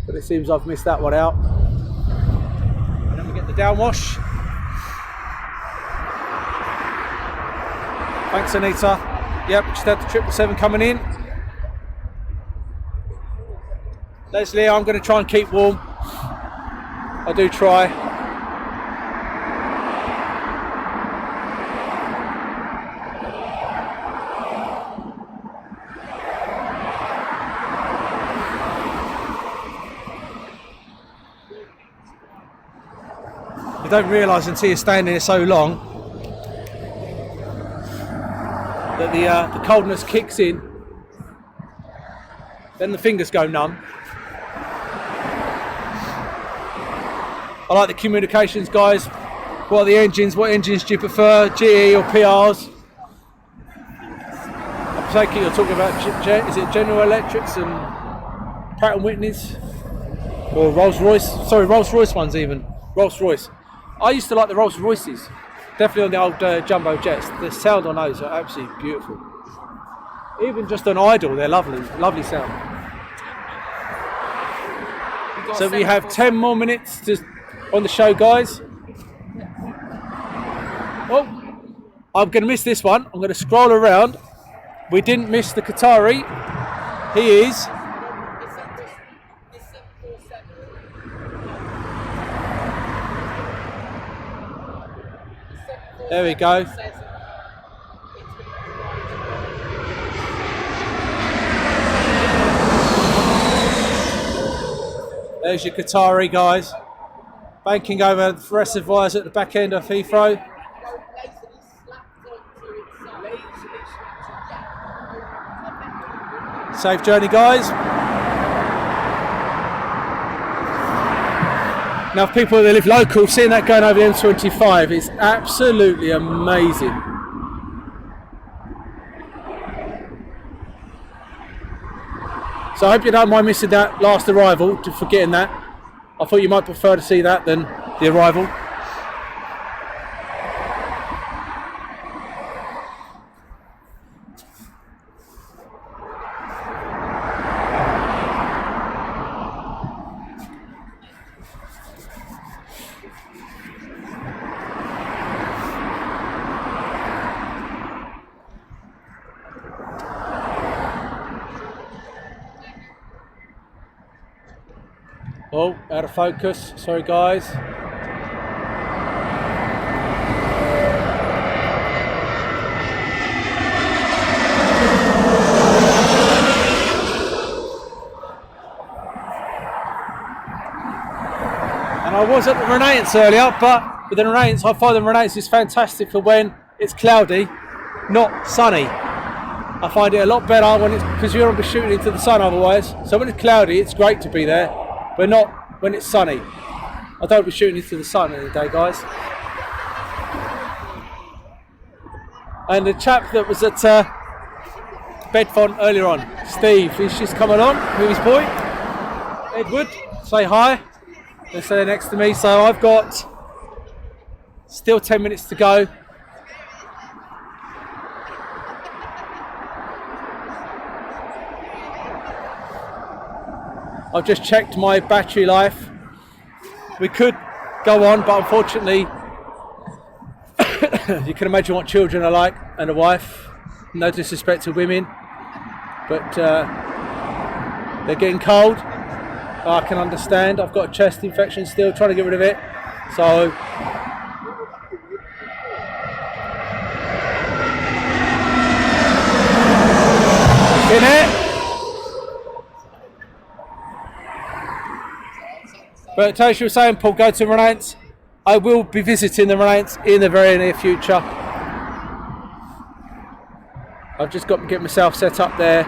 but it seems I've missed that one out. And then we get the downwash. Thanks, Anita. Yep, just had the 777 coming in. Leslie, I'm going to try and keep warm. I do try. You don't realise until you're standing there so long that the coldness kicks in, then the fingers go numb. I like the communications guys. What are the engines? What engines do you prefer? GE or PRs? I take it you're talking about, is it General Electrics and Pratt & Whitney's? Or Rolls-Royce? Sorry, Rolls-Royce ones even. Rolls-Royce. I used to like the Rolls-Royces. definitely on the old jumbo jets. The sound on those are absolutely beautiful. Even just on idle, they're lovely, lovely sound. So we have 10 more minutes on the show, guys. Oh, I'm going to miss this one. I'm going to scroll around. We didn't miss the Qatari. He is. There we go. There's your Qatari, guys. Banking over the reservoirs at the back end of Heathrow. Safe journey, guys. Now, for people that live local, seeing that going over the M25 is absolutely amazing. So I hope you don't mind missing that last arrival, forgetting that. I thought you might prefer to see that than the arrival. Oh, out of focus. Sorry, guys. And I was at the Renaissance earlier, but with the Renaissance, I find the Renaissance is fantastic for when it's cloudy, not sunny. I find it a lot better when it's, because you're going to be shooting into the sun otherwise. So when it's cloudy, it's great to be there, but not when it's sunny. I don't be shooting into the sun any day, guys. And the chap that was at Bedfont earlier on, Steve, he's just come along with his boy, Edward. Say hi. They're sitting next to me, so I've got still 10 minutes to go. I've just checked my battery life. We could go on, but unfortunately, you can imagine what children are like and a wife. No disrespect to women, but they're getting cold. I can understand. I've got a chest infection still, trying to get rid of it. So in it. But as you were saying, Paul, go to Renaissance. I will be visiting the Renaissance in the very near future. I've just got to get myself set up there,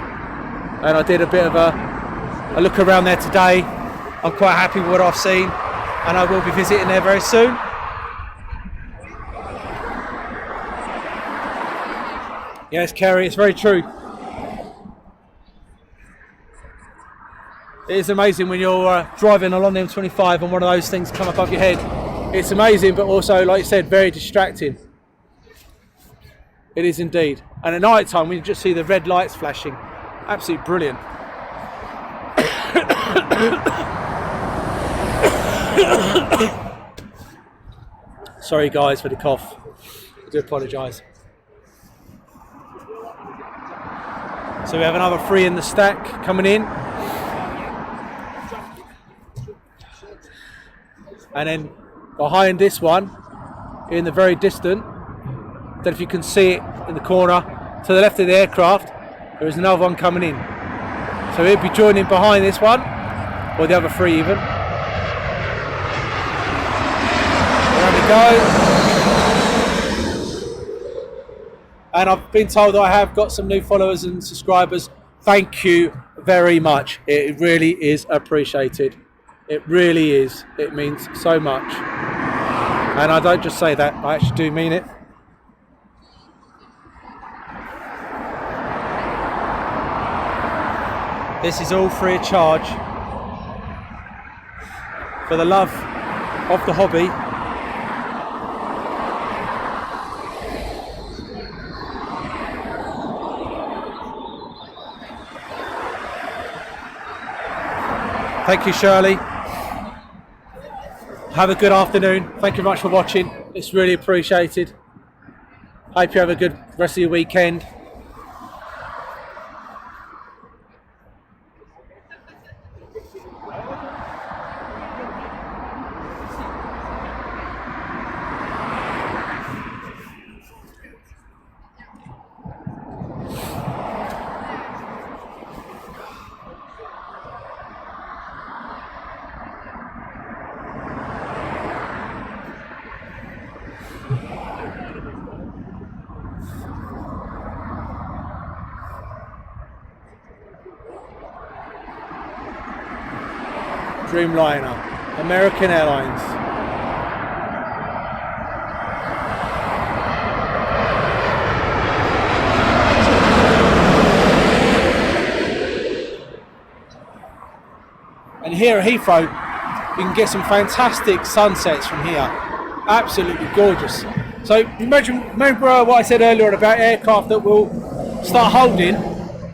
and I did a bit of a look around there today. I'm quite happy with what I've seen, and I will be visiting there very soon. Yes, Kerry, it's very true. It is amazing when you're driving along the M25 and one of those things come above your head. It's amazing, but also, like you said, very distracting. It is indeed. And at night time, when you just see the red lights flashing, absolutely brilliant. Sorry guys for the cough. I do apologise. So we have another 3 in the stack coming in. And then behind this one, in the very distant, I don't know if you can see it in the corner, to the left of the aircraft, there is another one coming in. So he'll be joining behind this one, or the other 3 even. There we go. And I've been told that I have got some new followers and subscribers. Thank you very much. It really is appreciated. It really is. It means so much. And I don't just say that, I actually do mean it. This is all free of charge for the love of the hobby. Thank you, Shirley. Have a good afternoon. Thank you very much for watching. It's really appreciated. Hope you have a good rest of your weekend. Dreamliner, American Airlines. And here at Heathrow, you can get some fantastic sunsets from here. Absolutely gorgeous. So remember what I said earlier about aircraft that will start holding,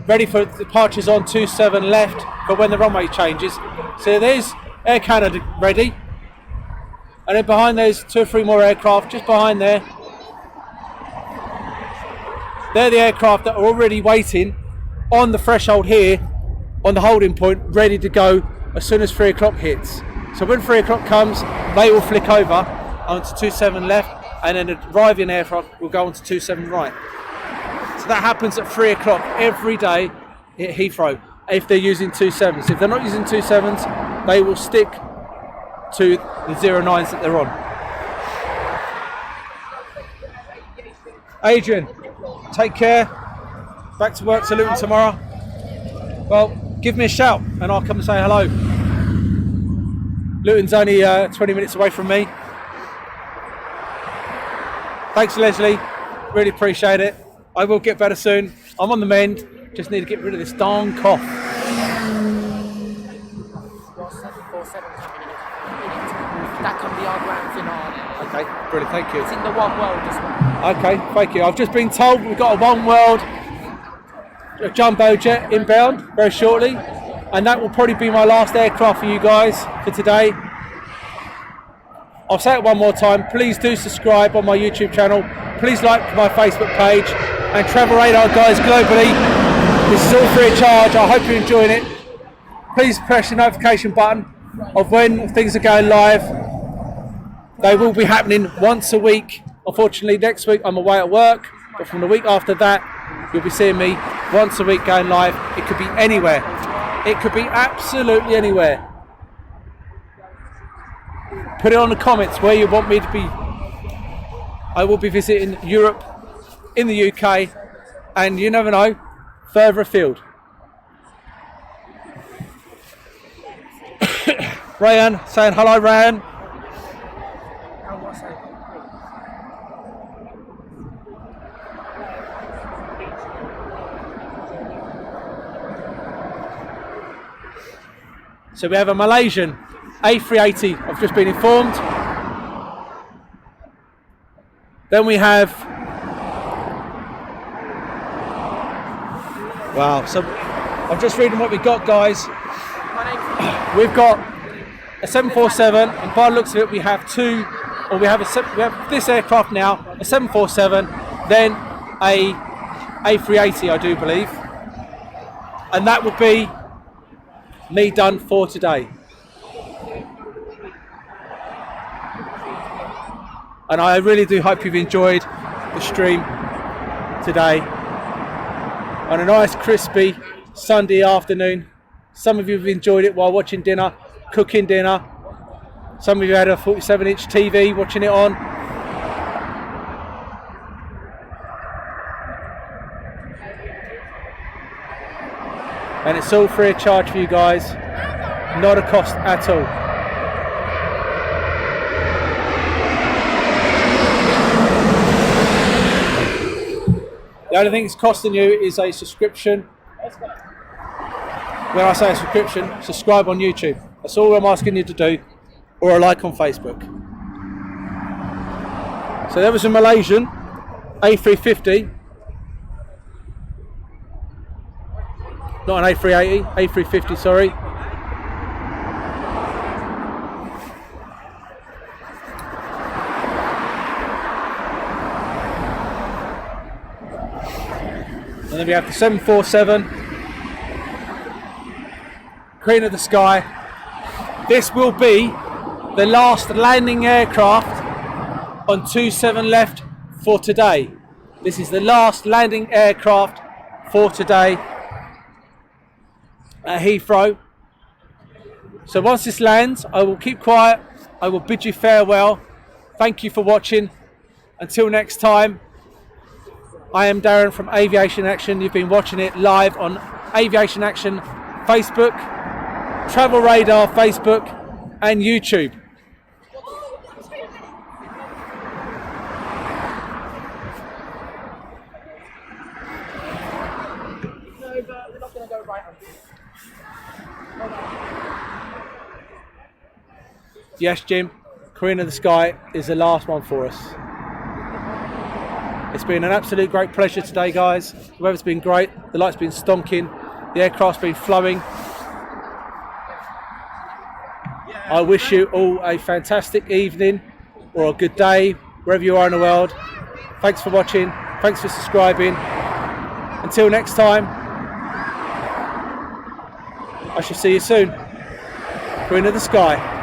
ready for departures on 27 left for when the runway changes. So there's Air Canada ready, and then behind there's 2 or 3 more aircraft just behind there. They're the aircraft that are already waiting on the threshold here, on the holding point, ready to go as soon as 3 o'clock hits. So when 3 o'clock comes, they will flick over onto 27 left, and then the arriving aircraft will go onto 27 right. So that happens at 3 o'clock every day at Heathrow if they're using 27s. If they're not using 27s, they will stick to the 09s that they're on. Adrian, take care. Back to work to Luton tomorrow. Well, give me a shout and I'll come and say hello. Luton's only 20 minutes away from me. Thanks, Leslie. Really appreciate it. I will get better soon. I'm on the mend. Just need to get rid of this darn cough. That can be our grand finale. Okay, brilliant, thank you. It's in the One World as well. Okay, thank you. I've just been told we've got a One World jumbo jet inbound very shortly, and that will probably be my last aircraft for you guys for today. I'll say it one more time. Please do subscribe on my YouTube channel. Please like my Facebook page, and Travel Radar guys globally. This is all free of charge. I hope you're enjoying it. Please press the notification button of when things are going live. They will be happening once a week. Unfortunately, next week I'm away at work, but from the week after that, you'll be seeing me once a week going live. It could be anywhere. It could be absolutely anywhere. Put it on the comments where you want me to be. I will be visiting Europe, in the UK, and you never know, further afield. Ryan, saying hello, Ryan. So we have a Malaysian A380, I've just been informed. Then we have, wow, so I'm just reading what we got, guys. We've got a 747, and by the looks of it, we have we have this aircraft now, a 747, then a A380, I do believe, and that would be me done for today. And I really do hope you've enjoyed the stream today on a nice crispy Sunday afternoon. Some of you have enjoyed it while watching dinner, cooking dinner. Some of you had a 47-inch TV watching it on. And it's all free of charge for you guys, not a cost at all. The only thing it's costing you is a subscription. When I say a subscription, subscribe on YouTube. That's all I'm asking you to do, or a like on Facebook. So there was a Malaysian A350, not an A380, A350, sorry. And then we have the 747, Queen of the Sky. This will be the last landing aircraft on 27 left for today. This is the last landing aircraft for today at Heathrow. So once this lands, I will keep quiet. I will bid you farewell. Thank you for watching. Until next time, I am Darren from Aviation Action. You've been watching it live on Aviation Action Facebook, Travel Radar Facebook and YouTube. No, but we're not going to go right on. Yes, Jim, Queen of the Sky is the last one for us. It's been an absolute great pleasure today, guys. The weather's been great, the light's been stonking, the aircraft's been flowing. I wish you all a fantastic evening or a good day, wherever you are in the world. Thanks for watching, thanks for subscribing. Until next time, I shall see you soon. Queen of the Sky.